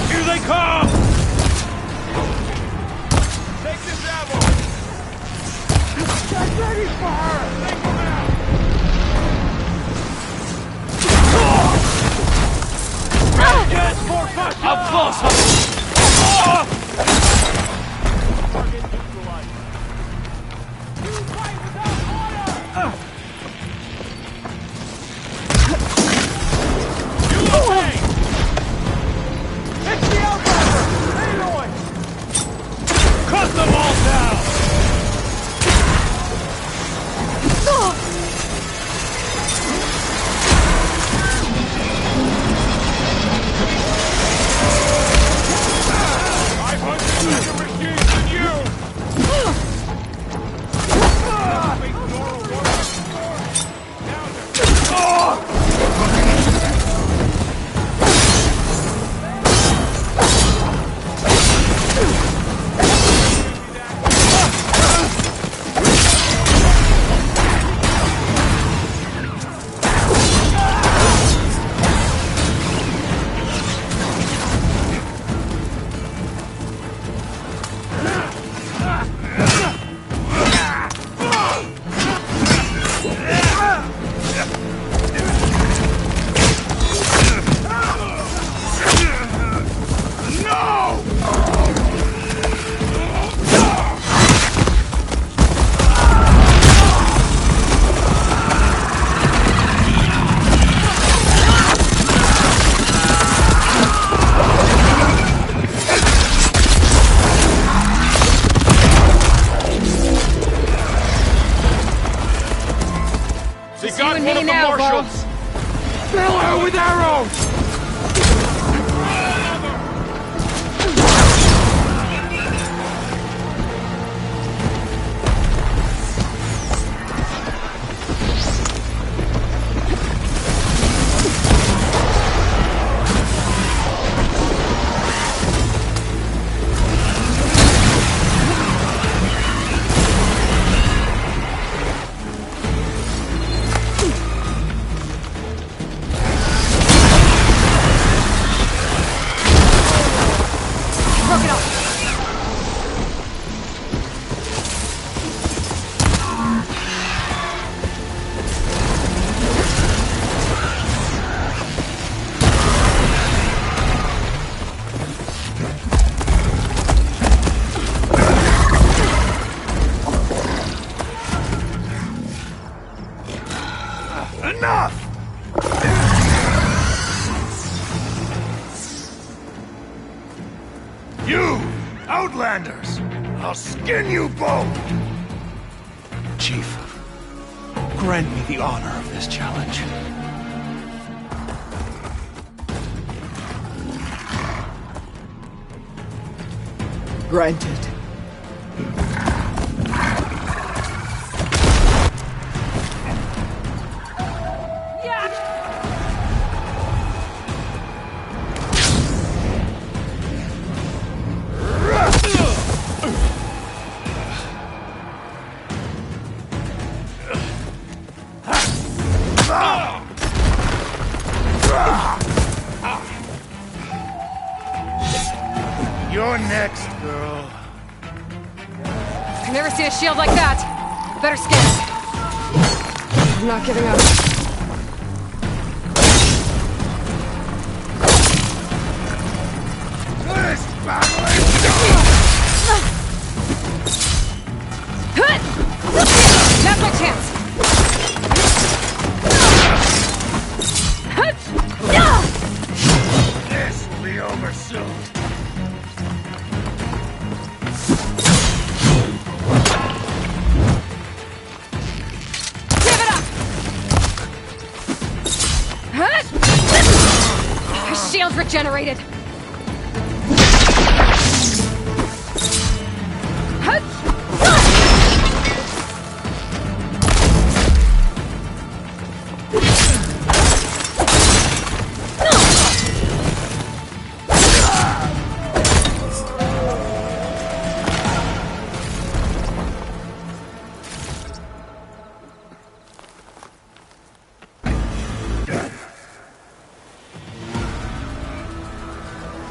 Here they come! Take this ammo! Get ready for her! Take them out! Yes, more fire! Up close! Target neutralized. It's the outrider! Aloy! Cut them all down! Got one of the marshals! Fill her with arrows! Enough! You, Outlanders! I'll skin you both! Chief, grant me the honor of this challenge. Granted. You're next, girl. I've never seen a shield like that. Better scan it. I'm not giving up. This battle is Now's my chance. This will be over soon. Give it up! His shield's regenerated.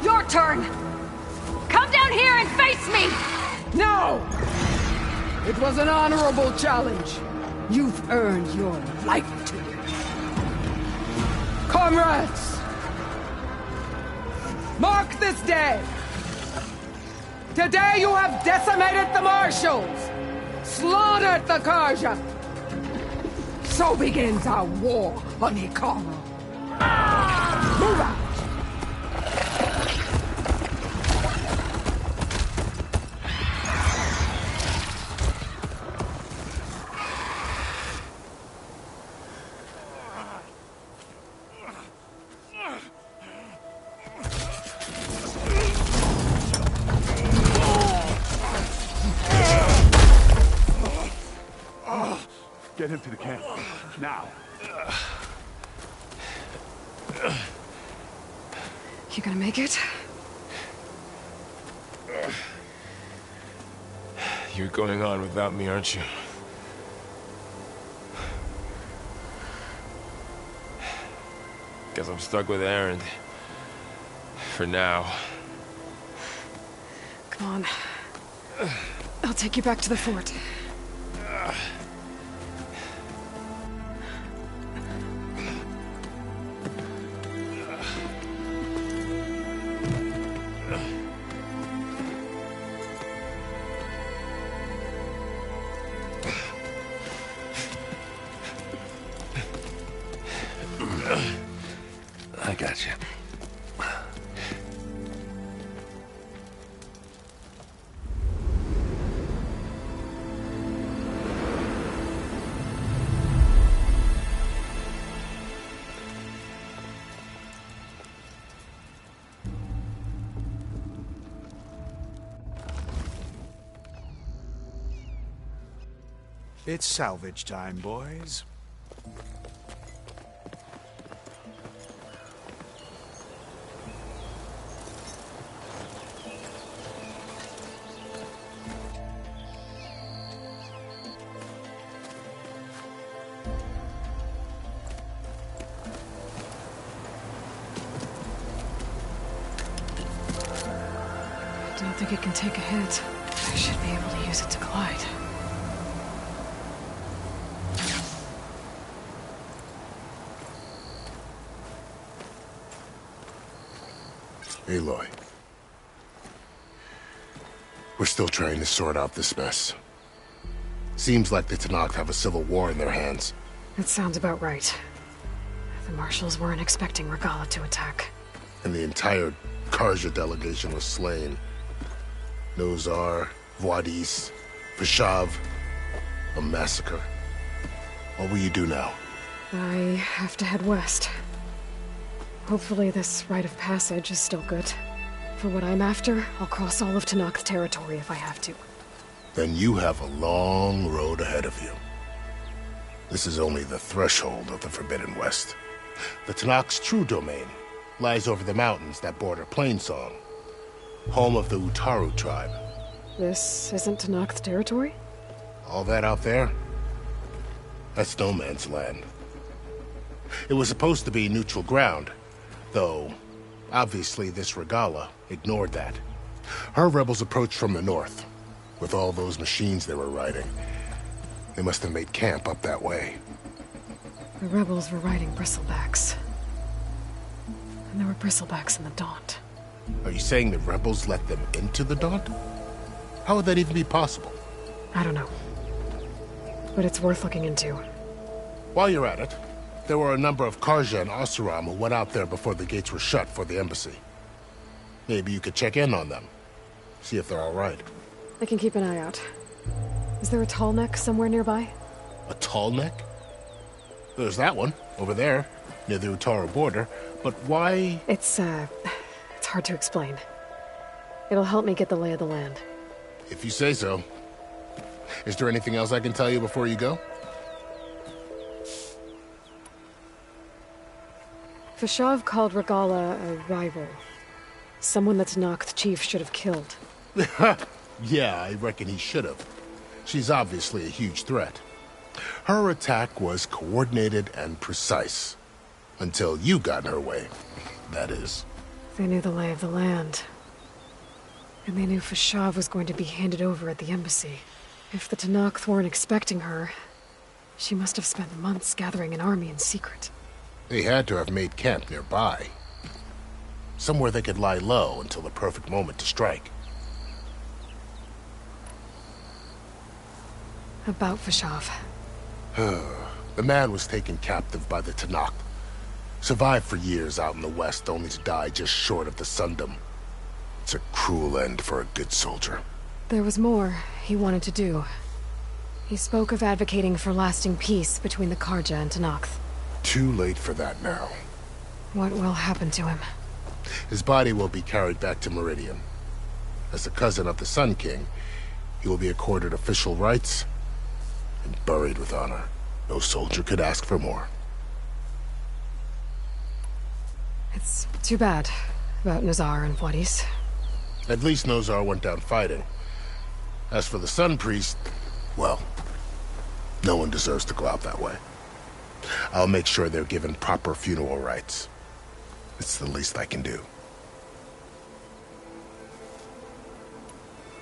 Your turn! Come down here and face me! No! It was an honorable challenge. You've earned your life today. Comrades! Mark this day! Today you have decimated the Marshals! Slaughtered the Karja! So begins our war on Hikaru. Move out! Get him to the camp. Now. You gonna make it? You're going on without me, aren't you? Guess I'm stuck with Aaron. For now. Come on. I'll take you back to the fort. I got you. It's salvage time, boys. I don't think it can take a hit. I should be able to use it to glide. Aloy. We're still trying to sort out this mess. Seems like the Tenakth have a civil war in their hands. That sounds about right. The Marshals weren't expecting Regala to attack. And the entire Karja delegation was slain. Nozar, Voidis, Vishav. A massacre. What will you do now? I have to head west. Hopefully this rite of passage is still good. For what I'm after, I'll cross all of Tenakth territory if I have to. Then you have a long road ahead of you. This is only the threshold of the Forbidden West. The Tenakth's true domain lies over the mountains that border Plainsong, home of the Utaru tribe. This isn't Tenakth territory? All that out there? That's no man's land. It was supposed to be neutral ground, though obviously this Regala ignored that. Her rebels approached from the north, with all those machines they were riding. They must have made camp up that way. The rebels were riding bristlebacks. And there were bristlebacks in the Daunt. Are you saying the rebels let them into the Daunt? How would that even be possible? I don't know. But it's worth looking into. While you're at it, there were a number of Karja and Oseram who went out there before the gates were shut for the embassy. Maybe you could check in on them. See if they're all right. I can keep an eye out. Is there a tall neck somewhere nearby? A tall neck? There's that one, over there, near the Utaru border. But why... It's hard to explain. It'll help me get the lay of the land. If you say so. Is there anything else I can tell you before you go? Fashav called Regala a rival. Someone that Tanakh chief should have killed. Yeah, I reckon he should have. She's obviously a huge threat. Her attack was coordinated and precise. Until you got in her way, that is. They knew the lay of the land. And they knew Fashav was going to be handed over at the embassy. If the Tanakh weren't expecting her, she must have spent months gathering an army in secret. They had to have made camp nearby. Somewhere they could lie low until the perfect moment to strike. About Fashav. The man was taken captive by the Tanakh. Survived for years out in the west, only to die just short of the Sundom. It's a cruel end for a good soldier. There was more he wanted to do. He spoke of advocating for lasting peace between the Karja and Tanakh. Too late for that now. What will happen to him? His body will be carried back to Meridian. As the cousin of the Sun King, he will be accorded official rights and buried with honor. No soldier could ask for more. It's too bad about Nazar and Wadis. At least Nozar went down fighting. As for the Sun Priest, well, no one deserves to go out that way. I'll make sure they're given proper funeral rites. It's the least I can do.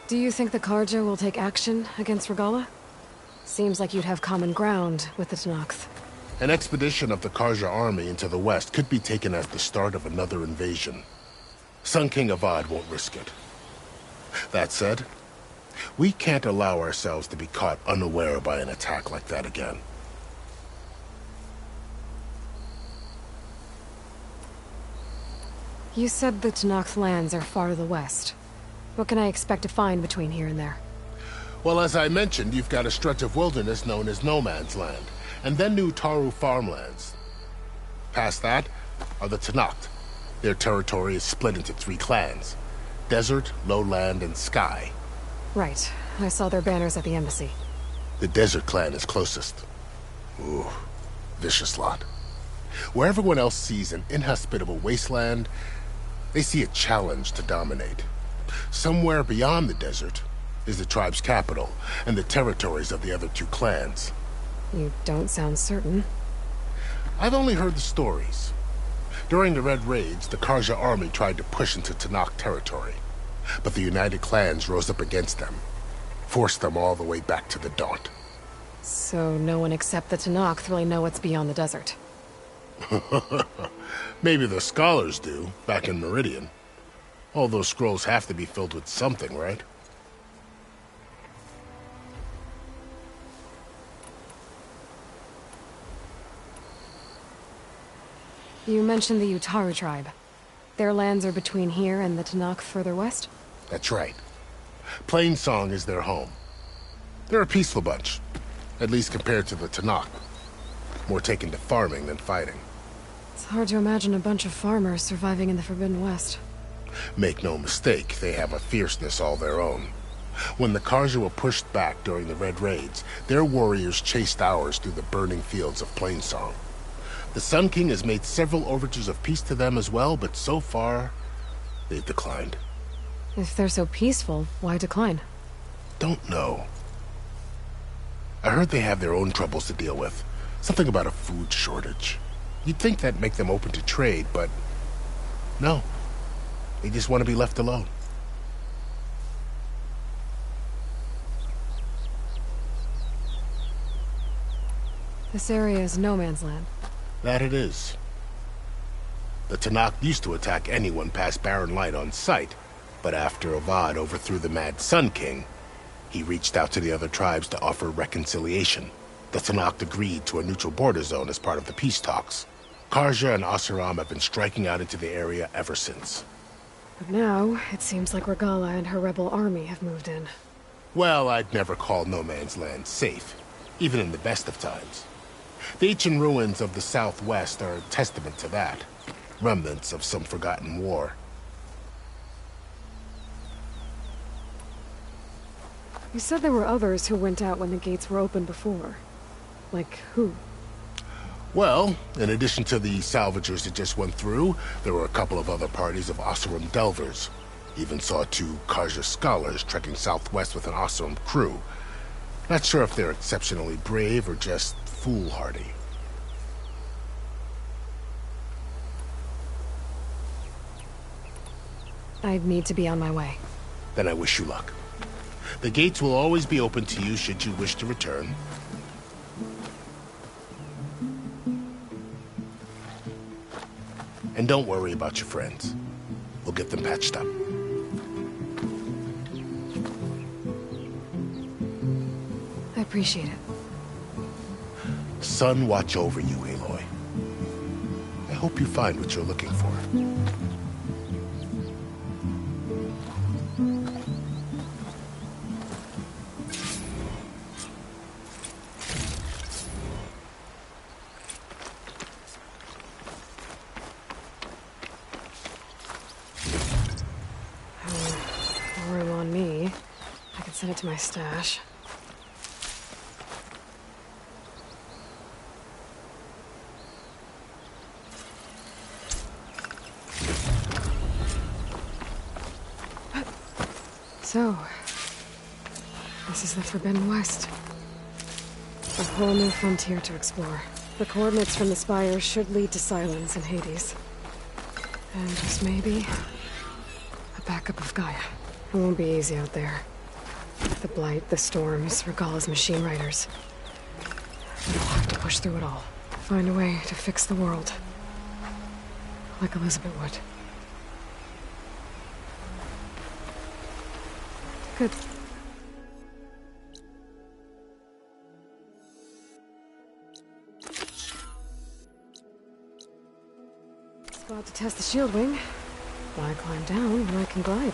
Do you think the Karja will take action against Regala? Seems like you'd have common ground with the Tanakh. An expedition of the Karja army into the west could be taken as the start of another invasion. Sun King Avad won't risk it. That said, we can't allow ourselves to be caught unaware by an attack like that again. You said the Tanakh lands are far to the west. What can I expect to find between here and there? Well, as I mentioned, you've got a stretch of wilderness known as No Man's Land, and then New Taru farmlands. Past that are the Tanakh. Their territory is split into 3 clans: Desert, Lowland, and Sky. Right. I saw their banners at the embassy. The Desert clan is closest. Ooh, vicious lot. Where everyone else sees an inhospitable wasteland, they see a challenge to dominate. Somewhere beyond the desert is the tribe's capital and the territories of the other 2 clans. You don't sound certain. I've only heard the stories. During the Red Raids, the Karja army tried to push into Tanakh territory, but the United Clans rose up against them, forced them all the way back to the Daunt. So no one except the Tanakh really know what's beyond the desert. Maybe the scholars do, back in Meridian. All those scrolls have to be filled with something, right? You mentioned the Utaru tribe. Their lands are between here and the Tanakh further west? That's right. Plainsong is their home. They're a peaceful bunch, at least compared to the Tanakh. More taken to farming than fighting. It's hard to imagine a bunch of farmers surviving in the Forbidden West. Make no mistake, they have a fierceness all their own. When the Karja were pushed back during the Red Raids, their warriors chased ours through the burning fields of Plainsong. The Sun King has made several overtures of peace to them as well, but so far, they've declined. If they're so peaceful, why decline? Don't know. I heard they have their own troubles to deal with. Something about a food shortage. You'd think that'd make them open to trade, but no. They just want to be left alone. This area is no man's land. That it is. The Tanakh used to attack anyone past Barren Light on sight, but after Avad overthrew the Mad Sun King, he reached out to the other tribes to offer reconciliation. The Tanakh agreed to a neutral border zone as part of the peace talks. Karja and Asuram have been striking out into the area ever since. But now, it seems like Regala and her rebel army have moved in. Well, I'd never call no man's land safe, even in the best of times. The ancient ruins of the Southwest are a testament to that. Remnants of some forgotten war. You said there were others who went out when the gates were open before. Like who? Well, in addition to the salvagers that just went through, there were a couple of other parties of Oseram delvers. Even saw 2 Karja scholars trekking southwest with an Oseram crew. Not sure if they're exceptionally brave or just foolhardy. I need to be on my way. Then I wish you luck. The gates will always be open to you should you wish to return. And don't worry about your friends. We'll get them patched up. I appreciate it. Sun watch over you, Aloy. I hope you find what you're looking for. Room on me. I can send it to my stash. So, this is the Forbidden West. A whole new frontier to explore. The coordinates from the spires should lead to Silence and Hades. And just maybe, a backup of Gaia. It won't be easy out there. The blight, the storms, Regala's machine riders. But I'll have to push through it all. Find a way to fix the world. Like Elizabeth would. Good. Spot to test the shield wing. Why climb down when I can glide?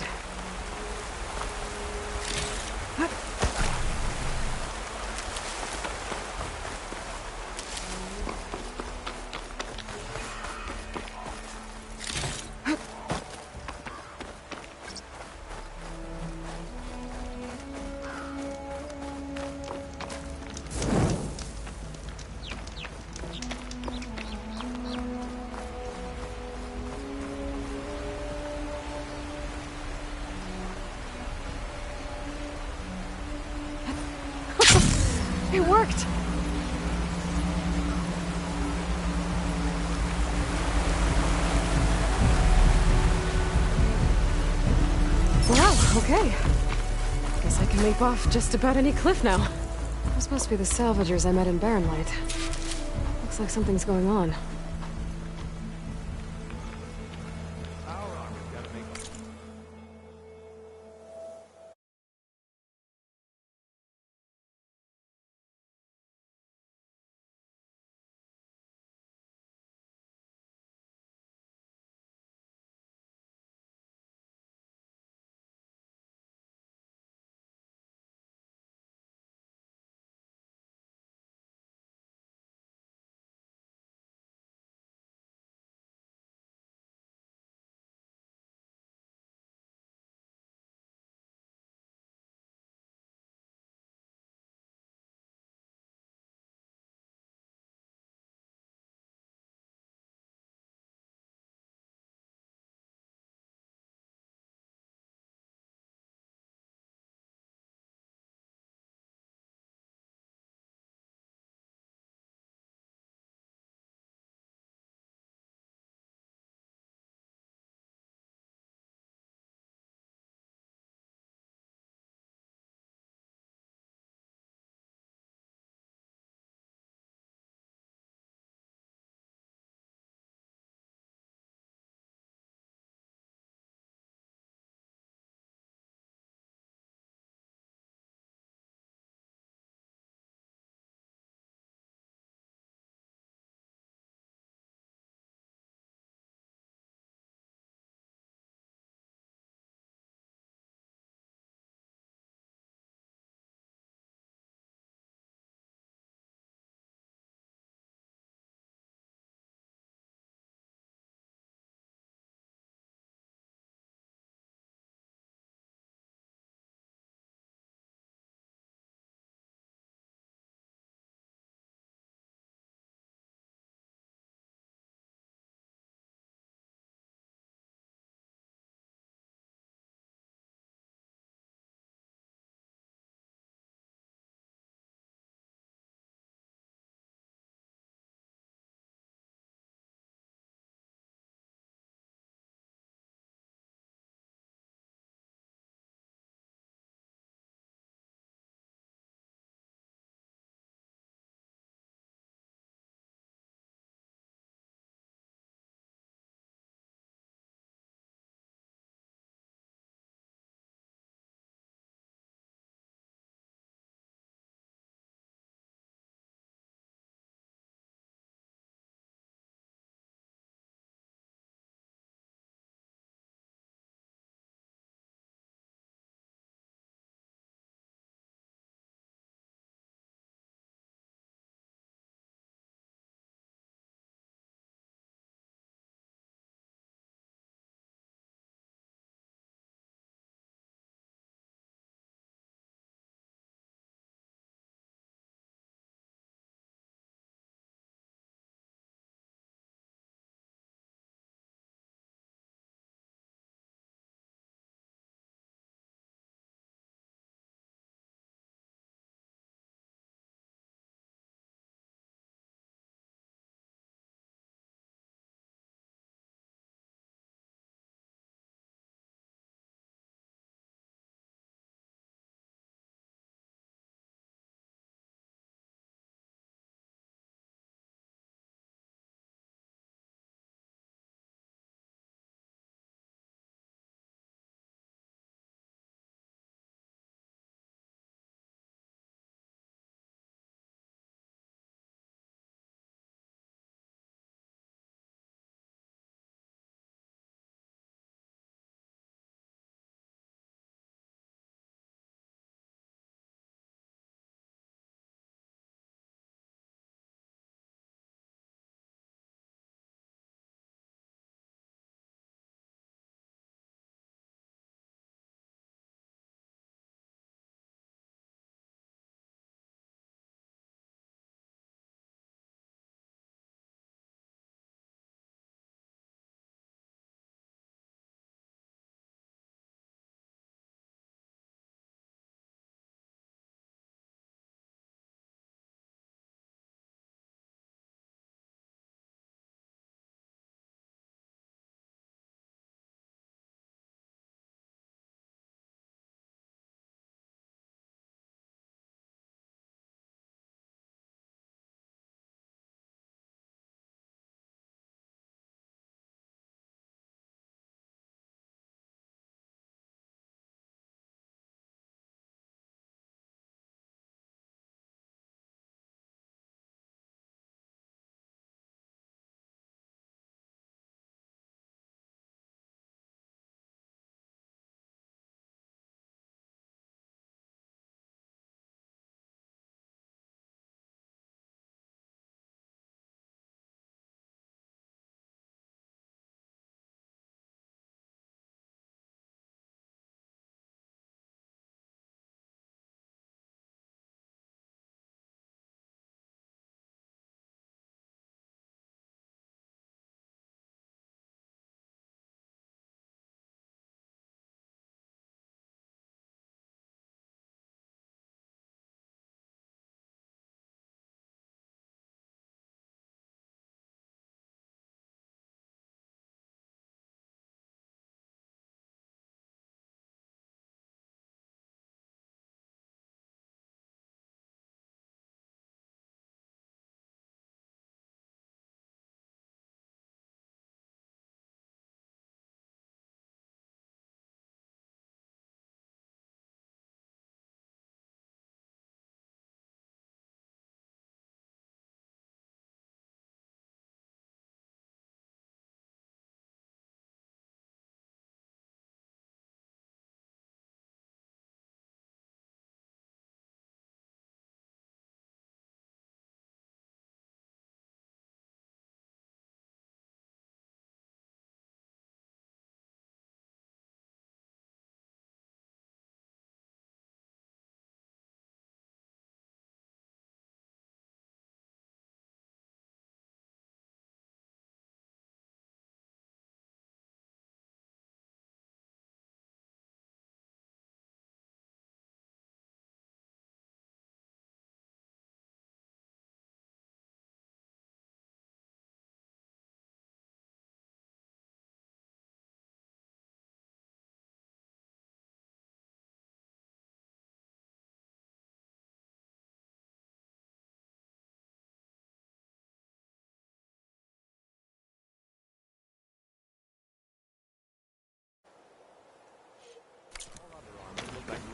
It worked! Well, okay. Guess I can leap off just about any cliff now. Those must be the salvagers I met in Barren Light. Looks like something's going on.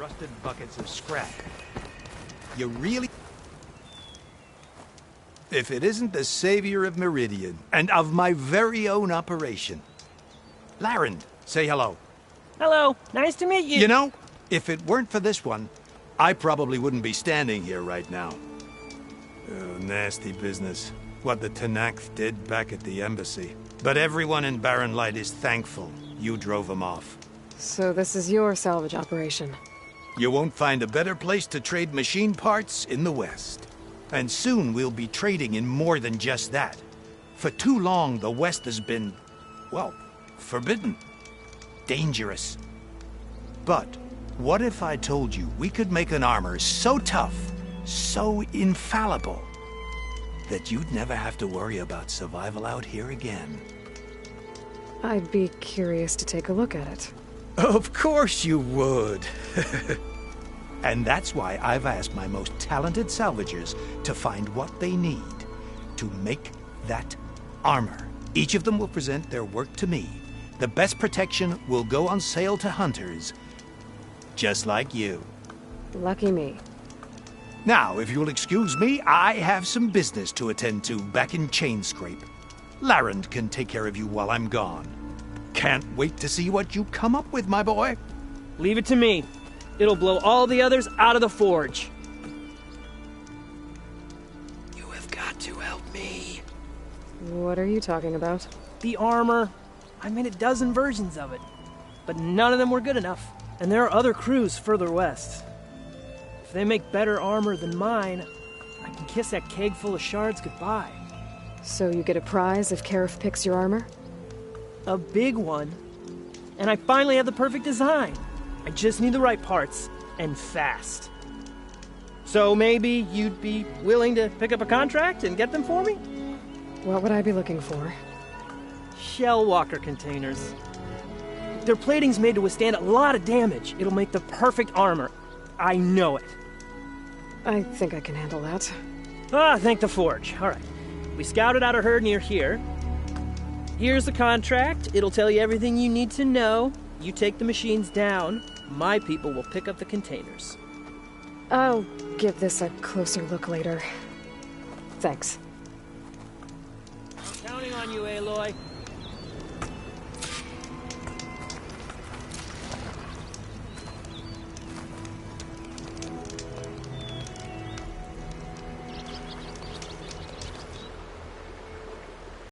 rusted buckets of scrap. You really... If it isn't the savior of Meridian, and of my very own operation. Laren, say hello. Hello, nice to meet you. You know, if it weren't for this one, I probably wouldn't be standing here right now. Oh, nasty business. What the Tenakth did back at the embassy. But everyone in Barren Light is thankful you drove them off. So this is your salvage operation? You won't find a better place to trade machine parts in the West. And soon we'll be trading in more than just that. For too long, the West has been, well, forbidden. Dangerous. But what if I told you we could make an armor so tough, so infallible, that you'd never have to worry about survival out here again? I'd be curious to take a look at it. Of course you would. And that's why I've asked my most talented salvagers to find what they need to make that armor. Each of them will present their work to me. The best protection will go on sale to hunters, just like you. Lucky me. Now, if you'll excuse me, I have some business to attend to back in Chainscrape. Laren can take care of you while I'm gone. Can't wait to see what you come up with, my boy. Leave it to me. It'll blow all the others out of the forge. You have got to help me. What are you talking about? The armor. I made a dozen versions of it, but none of them were good enough. And there are other crews further west. If they make better armor than mine, I can kiss that keg full of shards goodbye. So you get a prize if Karif picks your armor? A big one. And I finally have the perfect design. I just need the right parts, and fast. So maybe you'd be willing to pick up a contract and get them for me? What would I be looking for? Shell walker containers. Their plating's made to withstand a lot of damage. It'll make the perfect armor. I know it. I think I can handle that. Ah, thank the forge. All right. We scouted out a herd near here. Here's the contract. It'll tell you everything you need to know. You take the machines down. My people will pick up the containers. I'll give this a closer look later. Thanks. I'm counting on you, Aloy.